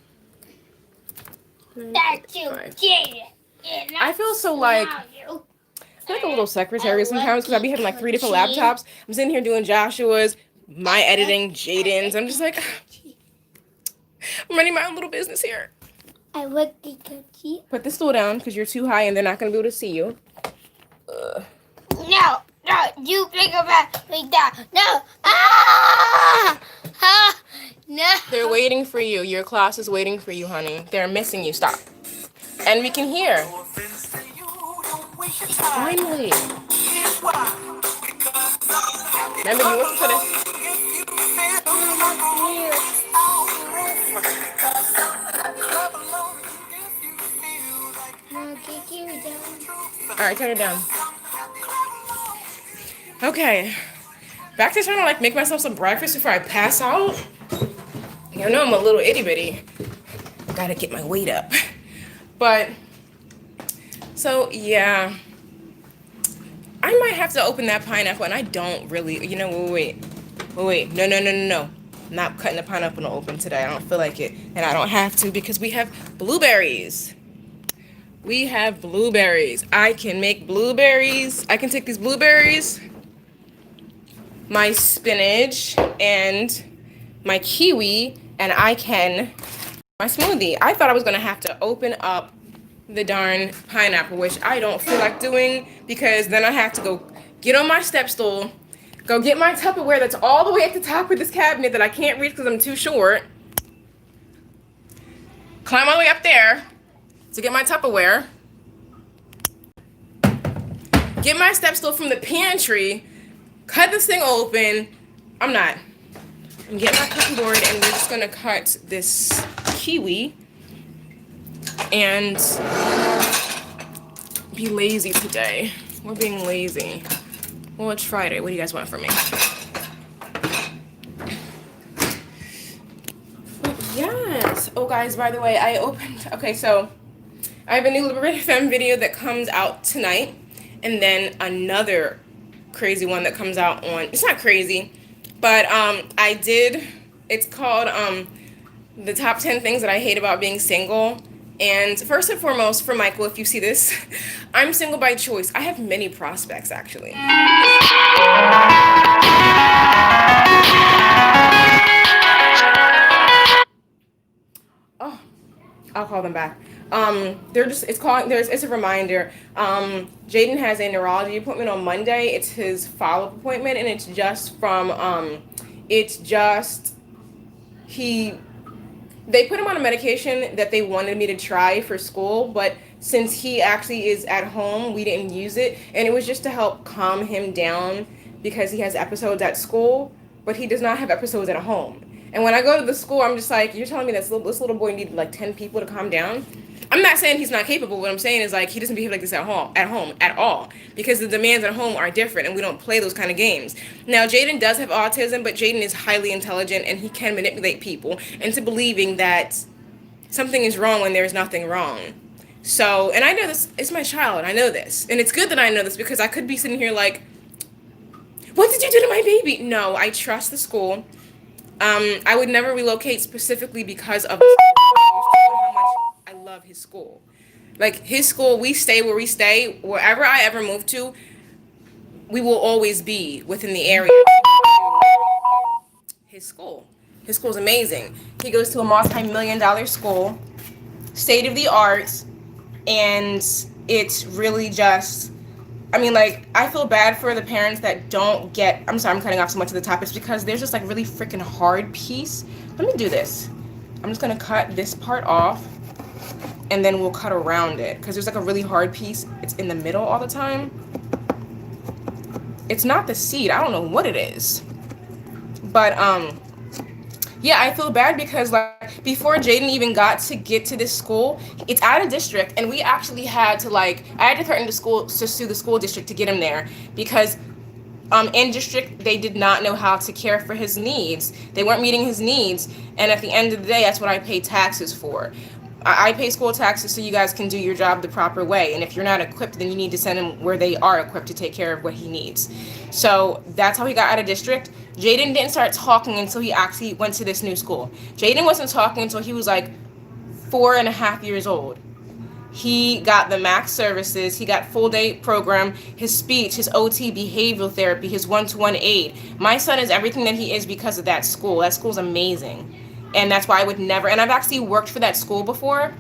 I feel so like... I feel like a little secretary sometimes because I be having like 3 different laptops. I'm sitting here doing Joshua's, my editing, Jaden's. I'm just like... I'm running my own little business here. I like the cookie. Put the stool down because you're too high and they're not going to be able to see you. No, you think about me that. No. Ah! Ah! No. They're waiting for you. Your class is waiting for you, honey. They're missing you. Stop. And we can hear. Finally. Remember, you listen to this. All right, turn it down. Okay. Back to trying to like make myself some breakfast before I pass out. You know I'm a little itty bitty. Gotta get my weight up. But, so yeah. I might have to open that pineapple and I don't really, you know, wait. No. I'm not cutting the pineapple open today. I don't feel like it. And I don't have to because we have blueberries. We have blueberries. I can make blueberries. I can take these blueberries, my spinach, and my kiwi, and I can my smoothie. I thought I was going to have to open up the darn pineapple, which I don't feel like doing because then I have to go get on my step stool, Go get my Tupperware that's all the way at the top of this cabinet that I can't reach because I'm too short. Climb all the way up there to get my Tupperware. Get my step stool from the pantry. Cut this thing open. I'm getting my cutting board and we're just gonna cut this kiwi and be lazy today. We're being lazy. Well, it's Friday. What do you guys want from me? Yes. Oh, guys, by the way, okay, so I have a new Liberated Femme video that comes out tonight, and then another crazy one that comes out on, it's not crazy, but it's called the top 10 things that I hate about being single. And first and foremost, for Michael, if you see this, I'm single by choice. I have many prospects, actually. Oh, I'll call them back. It's a reminder. Jaden has a neurology appointment on Monday. It's his follow-up appointment, and they put him on a medication that they wanted me to try for school, but since he actually is at home, we didn't use it, and it was just to help calm him down because he has episodes at school, but he does not have episodes at home. And when I go to the school, I'm just like, you're telling me this little boy needed like 10 people to calm down? I'm not saying he's not capable. What I'm saying is like he doesn't behave like this at home at all because the demands at home are different and we don't play those kind of games. Now, Jaden does have autism, but Jaden is highly intelligent and he can manipulate people into believing that something is wrong when there's nothing wrong. So, and I know this, it's my child, I know this. And it's good that I know this because I could be sitting here like, what did you do to my baby? No, I trust the school. I would never relocate specifically because of the school. How much I love his school. Like his school, we stay where we stay. Wherever I ever move to, we will always be within the area. His school. His school's amazing. He goes to a multi-million-dollar school, state of the art, and it's really just, I mean, like, I feel bad for the parents that don't get, I'm sorry, I'm cutting off so much of the topics because there's just like really freaking hard piece. Let me do this. I'm just gonna cut this part off and then we'll cut around it because there's like a really hard piece. It's in the middle all the time. It's not the seed. I don't know what it is. But, yeah, I feel bad because like before Jaden even got to get to this school, it's out of district, and we actually had to I had to threaten to sue the school district to get him there because in district they did not know how to care for his needs. They weren't meeting his needs, and at the end of the day, that's what I pay taxes for. I pay school taxes so you guys can do your job the proper way, and if you're not equipped, then you need to send him where they are equipped to take care of what he needs. So that's how he got out of district. Jaden didn't start talking until he actually went to this new school. Jaden wasn't talking until he was like 4.5 years old. He got the max services, he got full day program, his speech, his OT, behavioral therapy, his one-to-one aid. My son is everything that he is because of that school. That school's amazing. And that's why I would never, and I've actually worked for that school before.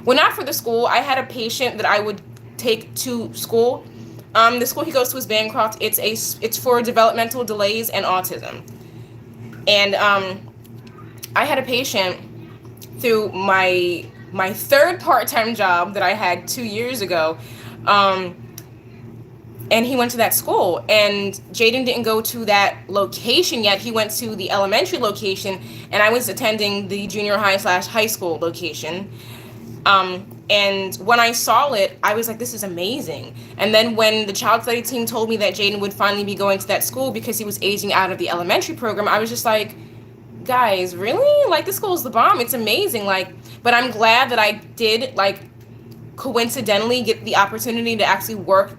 Well, not for the school. I had a patient that I would take to school. The school he goes to is Bancroft. It's for developmental delays and autism. And I had a patient through my third part-time job that I had 2 years ago. And he went to that school, and Jaden didn't go to that location yet. He went to the elementary location, and I was attending the junior high/high school location. And when I saw it, I was like, this is amazing. And then when the child study team told me that Jaden would finally be going to that school because he was aging out of the elementary program, I was just like, guys, really? Like, this school's the bomb. It's amazing. Like, but I'm glad that I did, like, coincidentally get the opportunity to actually work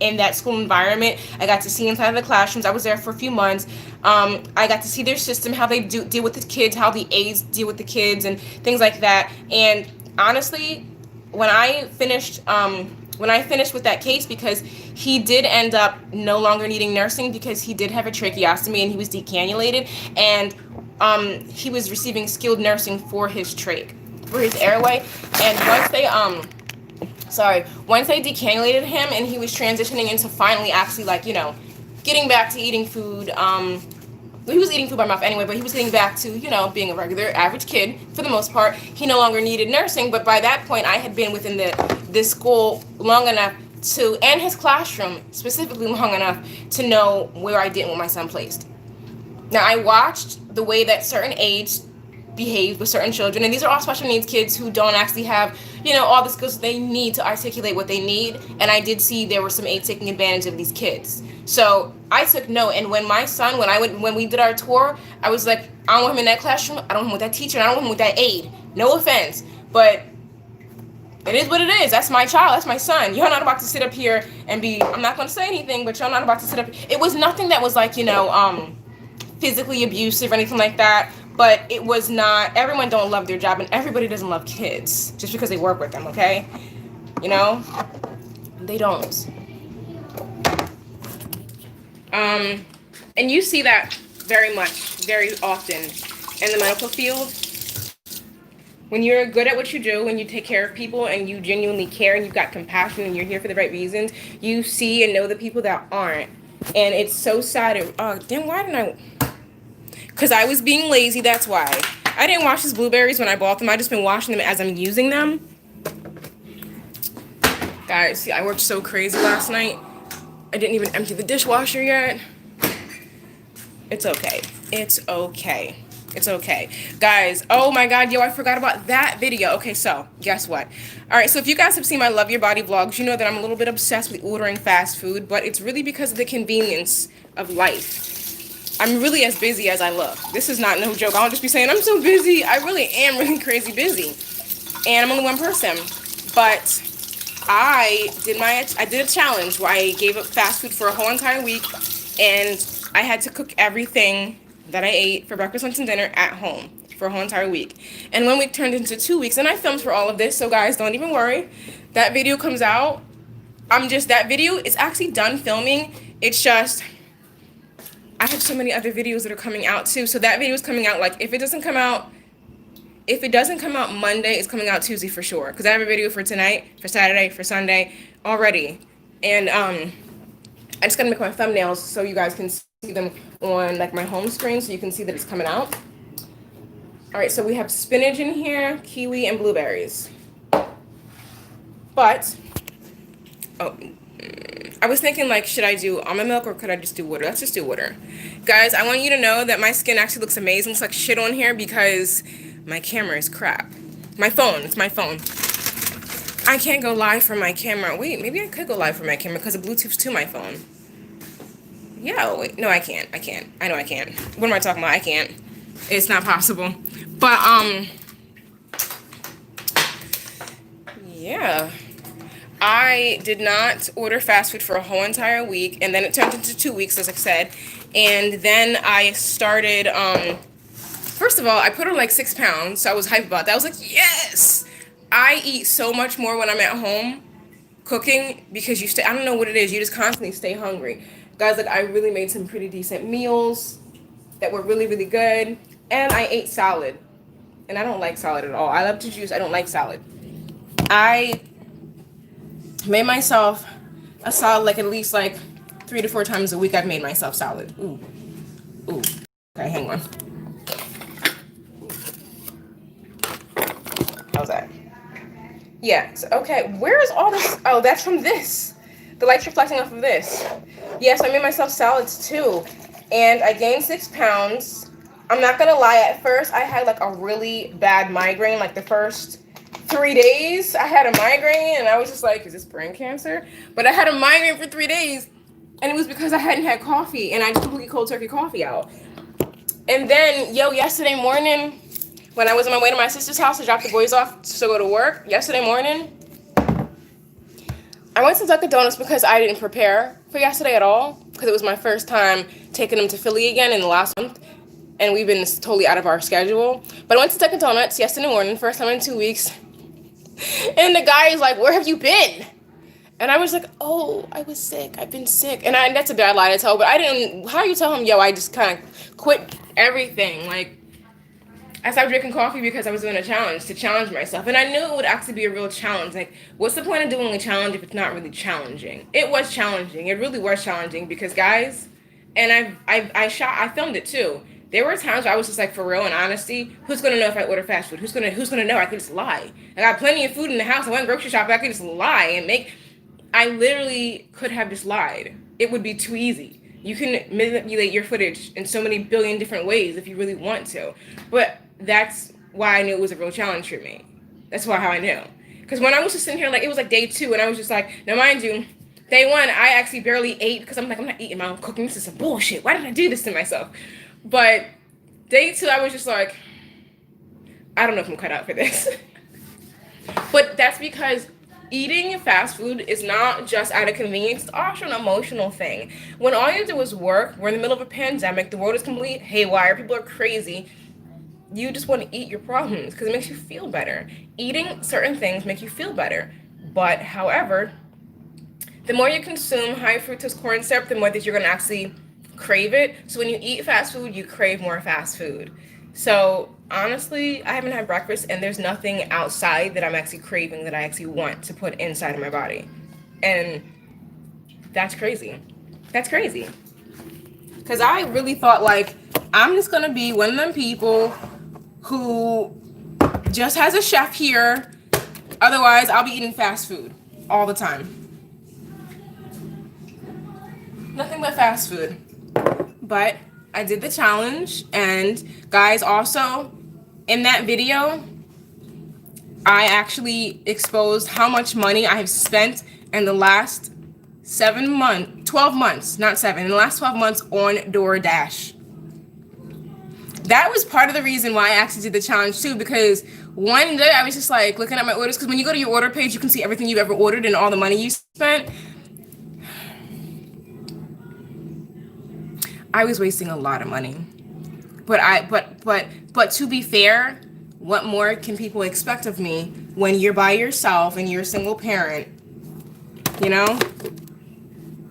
in that school environment. I got to see inside of the classrooms. I was there for a few months. I got to see their system, how they deal with the kids, how the aides deal with the kids, and things like that. And honestly, when I finished with that case, because he did end up no longer needing nursing because he did have a tracheostomy and he was decannulated, and he was receiving skilled nursing for his for his airway. And once they decannulated him and he was transitioning into finally actually, like, you know, getting back to eating food. He was eating food by mouth anyway, but he was getting back to, being a regular average kid for the most part. He no longer needed nursing, but by that point, I had been within this school long enough to, and his classroom specifically long enough to know where I didn't want my son placed. Now, I watched the way that certain aides behave with certain children, and these are all special needs kids who don't actually have, all the skills they need to articulate what they need. And I did see there were some aides taking advantage of these kids. So I took note, and when my son, when we did our tour, I was like, I don't want him in that classroom, I don't want him with that teacher, and I don't want him with that aide. No offense, but it is what it is. That's my child. That's my son. You're not about to sit up here and be, I'm not going to say anything, but you're not about to sit up. It was nothing that was like, physically abusive or anything like that. But it was not, everyone don't love their job, and everybody doesn't love kids just because they work with them, okay? They don't. And you see that very much, very often in the medical field. When you're good at what you do, when you take care of people and you genuinely care and you've got compassion and you're here for the right reasons, you see and know the people that aren't. And it's so sad. Then why didn't I? Because I was being lazy, that's why. I didn't wash his blueberries when I bought them. I just been washing them as I'm using them. Guys, see, I worked so crazy last night. I didn't even empty the dishwasher yet. It's okay. It's okay. It's okay. Guys, oh my God, I forgot about that video. Okay, so guess what? All right, so if you guys have seen my Love Your Body vlogs, you know that I'm a little bit obsessed with ordering fast food, but it's really because of the convenience of life. I'm really as busy as I look. This is not no joke. I don't just be saying I'm so busy. I really am really crazy busy. And I'm only one person. But I did a challenge where I gave up fast food for a whole entire week, and I had to cook everything that I ate for breakfast, lunch, and dinner at home for a whole entire week. And 1 week turned into 2 weeks, and I filmed for all of this, so guys, don't even worry. That video comes out. That video is actually done filming. It's just, I have so many other videos that are coming out too. So that video is coming out, like, if it doesn't come out Monday, it's coming out Tuesday for sure. Because I have a video for tonight, for Saturday, for Sunday already. And I just gotta make my thumbnails so you guys can see them on like my home screen so you can see that it's coming out. All right, so we have spinach in here, kiwi, and blueberries. But, I was thinking, like, should I do almond milk or could I just do water? Let's just do water. Guys, I want you to know that my skin actually looks amazing. Looks like shit on here because my camera is crap. It's my phone. I can't go live from my camera. Wait, maybe I could go live from my camera because the Bluetooth's to my phone. Yeah, wait, no, I can't. I know I can't. What am I talking about? I can't. It's not possible. But, yeah. I did not order fast food for a whole entire week, and then it turned into 2 weeks, as I said. And then I started, first of all, I put on like 6 pounds, so I was hyped about that. I was like, yes! I eat so much more when I'm at home cooking because I don't know what it is, you just constantly stay hungry. Guys, like, I really made some pretty decent meals that were really, really good. And I ate salad. And I don't like salad at all. I love to juice. I don't like salad. I made myself a salad like at least like 3 to 4 times a week. I've made myself salad. Ooh. Okay, hang on. How's that? Yeah, so, okay, where is all this? Oh, that's from this. The light's reflecting off of this. Yes, I made myself salads too. And I gained 6 pounds. I'm not gonna lie, at first I had like a really bad migraine. Like the first 3 days I had a migraine and I was just like, is this brain cancer? But I had a migraine for 3 days and it was because I hadn't had coffee and I just completely cold turkey coffee out. And then, yesterday morning, when I was on my way to my sister's house to drop the boys off to go to work, yesterday morning, I went to Dunkin' Donuts because I didn't prepare for yesterday at all because it was my first time taking them to Philly again in the last month. And we've been totally out of our schedule. But I went to Dunkin' Donuts yesterday morning, first time in 2 weeks. And the guy is like, where have you been? And I was like, oh, I was sick. I've been sick. And that's a bad lie to tell, but I didn't, how do you tell him, I just kind of quit everything. Like, I stopped drinking coffee because I was doing a challenge to challenge myself. And I knew it would actually be a real challenge. Like, what's the point of doing a challenge if it's not really challenging? It was challenging. It really was challenging because, guys, And I filmed it too. There were times where I was just like, for real and honesty, who's gonna know if I order fast food? Who's gonna know? I could just lie. I got plenty of food in the house. I went grocery shopping. I could just lie and make. I literally could have just lied. It would be too easy. You can manipulate your footage in so many billion different ways if you really want to. But that's why I knew it was a real challenge for me. That's why how I knew. Because when I was just sitting here, like it was like day 2, and I was just like, now mind you, day 1 I actually barely ate because I'm like, I'm not eating my own cooking. This is some bullshit. Why did I do this to myself? But day 2 I was just like, I don't know if I'm cut out for this. But that's because eating fast food is not just out of convenience, it's also an emotional thing. When all you do is work, we're in the middle of a pandemic, the world is completely haywire, people are crazy. You just want to eat your problems because it makes you feel better. Eating certain things make you feel better. But however, the more you consume high fructose corn syrup, the more that you're going to actually crave it. So when you eat fast food, you crave more fast food. So honestly, I haven't had breakfast and there's nothing outside that I'm actually craving that I actually want to put inside of my body. And that's crazy. That's crazy. Because I really thought, like, I'm just going to be one of them people who just has a chef here. Otherwise, I'll be eating fast food all the time. Nothing but fast food. But I did the challenge, and guys, also in that video, I actually exposed how much money I have spent in the last 12 months, not 7, in the last 12 months on DoorDash. That was part of the reason why I actually did the challenge too, because one day I was just like looking at my orders, because when you go to your order page, you can see everything you've ever ordered and all the money you spent. I was wasting a lot of money. But to be fair, what more can people expect of me when you're by yourself and you're a single parent? You know?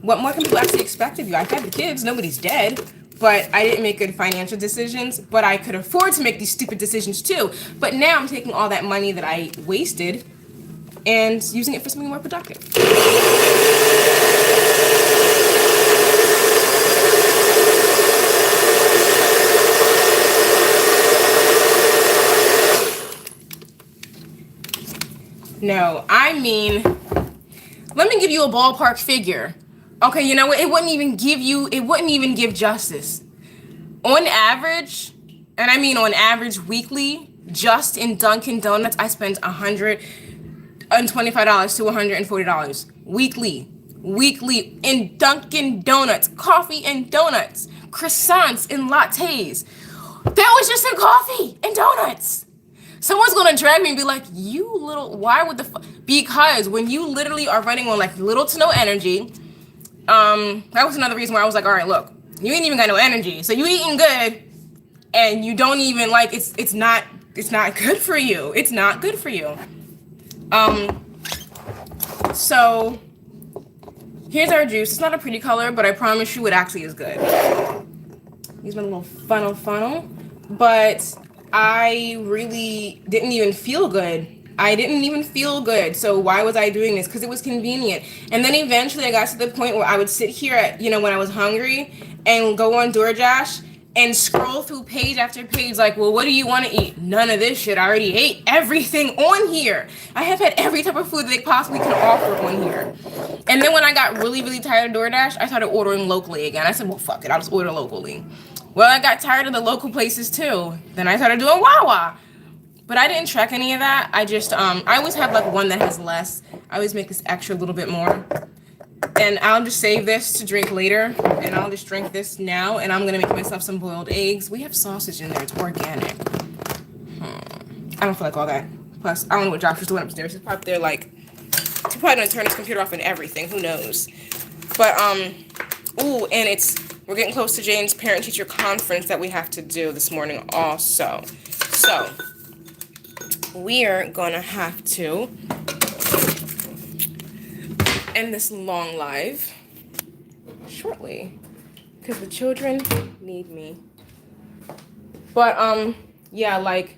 What more can people actually expect of you? I've had the kids, nobody's dead, but I didn't make good financial decisions, but I could afford to make these stupid decisions too. But now I'm taking all that money that I wasted and using it for something more productive. No, I mean, let me give you a ballpark figure. Okay, you know what? It wouldn't even give justice. On average, and I mean on average weekly, just in Dunkin' Donuts, I spend $125 to $140 weekly. Weekly in Dunkin' Donuts, coffee and donuts, croissants and lattes. That was just in coffee and donuts. Someone's gonna drag me and be like, you little, why would the fuck? Because when you literally are running on like little to no energy, that was another reason why I was like, all right, look, you ain't even got no energy. So you eating good and you don't even like, it's not good for you. It's not good for you. So here's our juice. It's not a pretty color, but I promise you it actually is good. Use my little funnel, but I really didn't even feel good. So why was I doing this? Because it was convenient. And then eventually I got to the point where I would sit here at, when I was hungry and go on DoorDash and scroll through page after page like, well, what do you want to eat? None of this shit. I already ate everything on here. I have had every type of food that they possibly can offer on here. And then when I got really, really tired of DoorDash, I started ordering locally again. I said, well, fuck it. I'll just order locally. Well, I got tired of the local places too. Then I started doing Wawa. But I didn't track any of that. I just, I always have like one that has less. I always make this extra a little bit more. And I'll just save this to drink later. And I'll just drink this now. And I'm going to make myself some boiled eggs. We have sausage in there. It's organic. I don't feel like all that. Plus, I don't know what Josh was doing upstairs. He's probably there like, he's probably going to turn his computer off and everything. Who knows? But, ooh, and we're getting close to Jane's parent-teacher conference that we have to do this morning also. So, we're going to have to end this long live shortly because the children need me. But, yeah, like,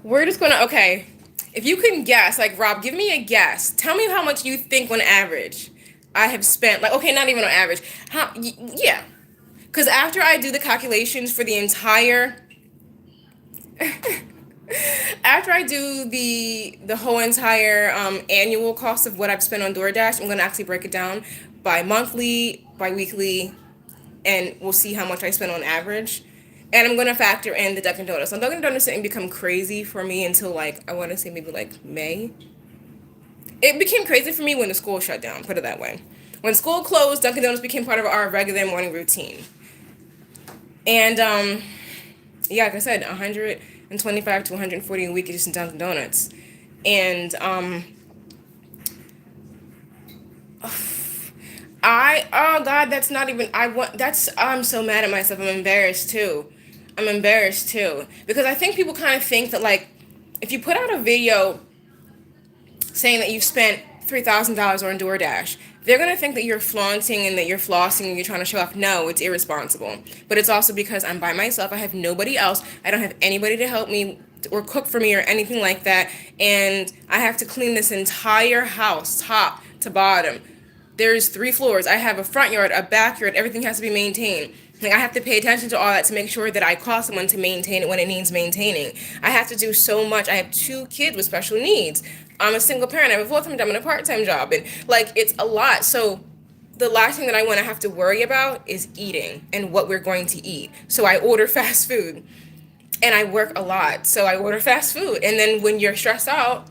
we're just going to, okay, if you can guess, like, Rob, give me a guess. Tell me how much you think on average I have spent, like, okay, not even on average. Yeah. Because after I do the calculations for the entire, after I do the whole entire annual cost of what I've spent on DoorDash, I'm gonna actually break it down by monthly, by weekly, and we'll see how much I spend on average. And I'm gonna factor in the Dunkin' Donuts. Now, Dunkin' Donuts didn't become crazy for me until like I want to say maybe like May. It became crazy for me when the school shut down. Put it that way. When school closed, Dunkin' Donuts became part of our regular morning routine. And yeah, like I said, 125 to 140 a week is just in Dunkin' Donuts. And oh God, that's not even I want that's I'm so mad at myself. I'm embarrassed too. I'm embarrassed too because I think people kind of think that like if you put out a video saying that you've spent $3,000 on DoorDash, they're gonna think that you're flaunting and that you're flossing and you're trying to show off. No, it's irresponsible. But it's also because I'm by myself. I have nobody else. I don't have anybody to help me or cook for me or anything like that. And I have to clean this entire house, top to bottom. There's 3 floors. I have a front yard, a backyard. Everything has to be maintained. Like I have to pay attention to all that to make sure that I call someone to maintain it when it needs maintaining. I have to do so much. I have 2 kids with special needs. I'm a single parent. I have a full-time job and a part-time job, and like it's a lot. So the last thing that I want to have to worry about is eating and what we're going to eat. So I order fast food, and I work a lot. So I order fast food, and then when you're stressed out,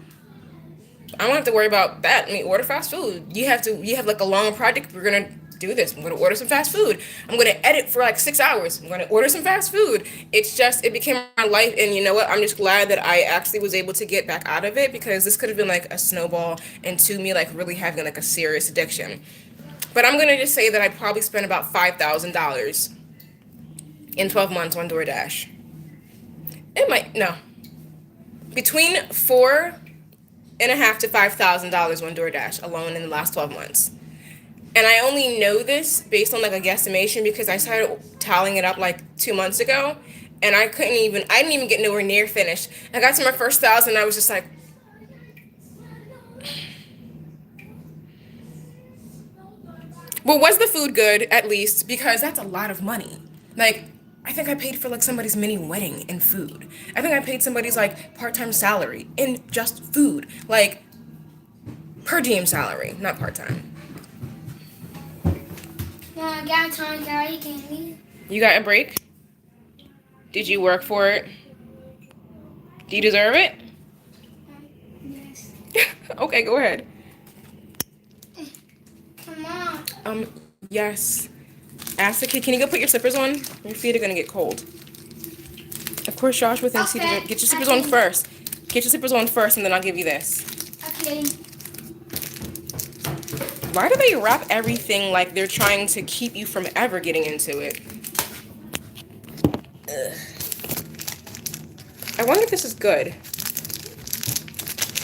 I don't have to worry about that. I mean, order fast food. You have like a long project. We're gonna do this. I'm gonna order some fast food. I'm gonna edit for like 6 hours. I'm gonna order some fast food. It's just it became my life, and you know what? I'm just glad that I actually was able to get back out of it because this could have been like a snowball into me like really having like a serious addiction. But I'm gonna just say that I probably spent about $5,000 in 12 months on DoorDash. It might no between $4,500 to $5,000 on DoorDash alone in the last 12 months. And I only know this based on like a guesstimation because I started tallying it up like 2 months ago, and I didn't even get nowhere near finished. I got to my first 1,000, and I was just like, well, was the food good at least? Because that's a lot of money. Like, I think I paid for like somebody's mini wedding in food. I think I paid somebody's like part-time salary in just food, like per diem salary, not part-time. I got time, Gary candy. You got a break? Did you work for it? Do you deserve it? Yes. Okay, go ahead. Come on. Yes. Ask the kid, can you go put your slippers on? Your feet are gonna get cold. Of course, Josh within seat. Okay. Get your slippers on first. Get your slippers on first, and then I'll give you this. Okay. Why do they wrap everything like they're trying to keep you from ever getting into it? Ugh. I wonder if this is good.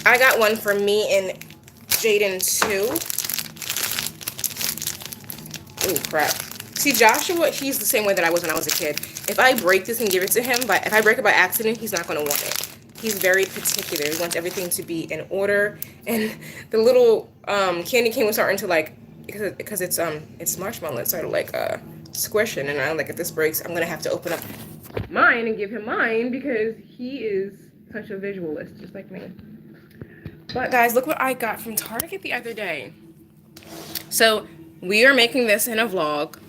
I got one for me and Jaden too. Oh crap. See, Joshua, he's the same way that I was when I was a kid. If I break this and give it to him, but if I break it by accident, he's not going to want it. He's very particular. He wants everything to be in order. And the little candy cane was starting to like, because it's marshmallow, it started like squishing. And I'm like, if this breaks, I'm gonna have to open up mine and give him mine because he is such a visualist, just like me. But guys, look what I got from Target the other day. So we are making this in a vlog.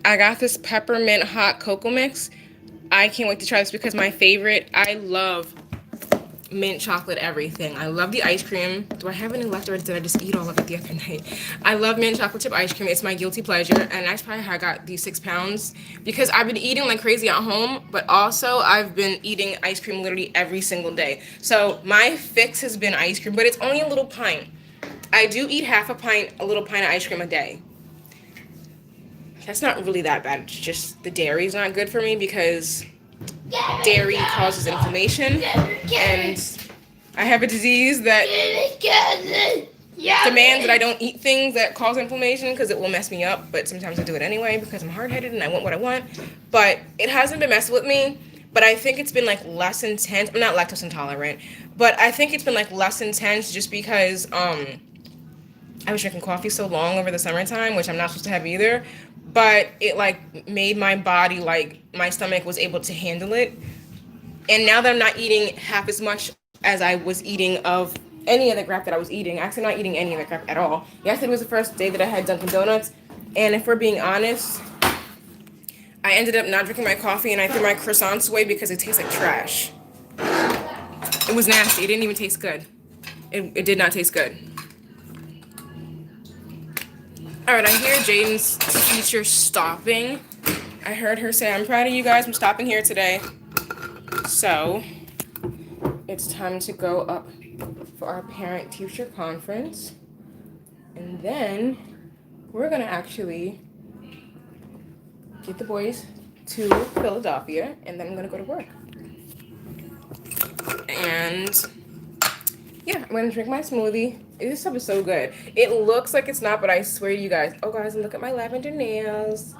I got this peppermint hot cocoa mix. I can't wait to try this because I love mint chocolate everything. I love the ice cream. Do I have any left or did I just eat all of it the other night? I love mint chocolate chip ice cream. It's my guilty pleasure. And that's probably how I got these 6 pounds because I've been eating like crazy at home, but also I've been eating ice cream literally every single day. So my fix has been ice cream, but it's only a little pint. I do eat half a little pint of ice cream a day. That's not really that bad. It's just the dairy is not good for me because dairy causes inflammation, and I have a disease that demands that I don't eat things that cause inflammation because it will mess me up, but sometimes I do it anyway because I'm hard-headed and I want what I want. But it hasn't been messing with me, but I think it's been like less intense. I'm not lactose intolerant, but I think it's been like less intense just because I was drinking coffee so long over the summertime, which I'm not supposed to have either, but it like made my body, like my stomach was able to handle it. And now that I'm not eating half as much as I was eating of any of the crap that I was eating, actually not eating any of the crap at all. Yesterday was the first day that I had Dunkin' Donuts, and if we're being honest, I ended up not drinking my coffee and I threw my croissants away because it tastes like trash. It was nasty. It didn't even taste good. It did not taste good. All right, I hear Jaden's teacher stopping. I heard her say, "I'm proud of you guys. I'm stopping here today." So it's time to go up for our parent-teacher conference. And then we're going to actually get the boys to Philadelphia, and then I'm going to go to work. And yeah, I'm going to drink my smoothie. This stuff is so good. It looks like it's not, but I swear to you guys. Oh, guys, look at my lavender nails.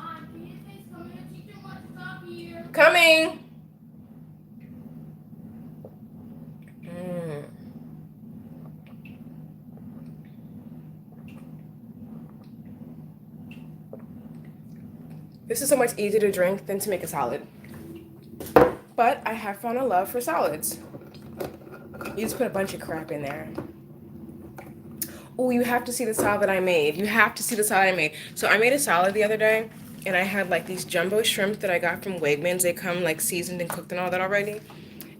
Coming. This is so much easier to drink than to make a salad. But I have found a love for salads. You just put a bunch of crap in there. Oh, you have to see the salad that I made. You have to see the salad I made. So I made a salad the other day, and I had like these jumbo shrimp that I got from Wegmans. They come like seasoned and cooked and all that already.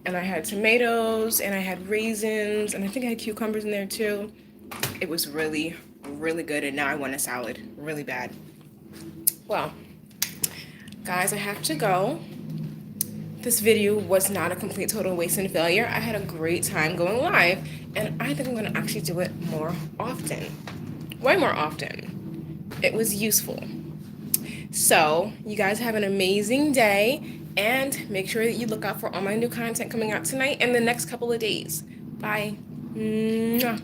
And I had tomatoes, and I had raisins, and I think I had cucumbers in there too. It was really, really good, and now I want a salad really bad. Well, guys, I have to go. This video was not a complete total waste and failure. I had a great time going live, and I think I'm going to actually do it more often. Way more often. It was useful. So, you guys have an amazing day, and make sure that you look out for all my new content coming out tonight and the next couple of days. Bye. Mwah.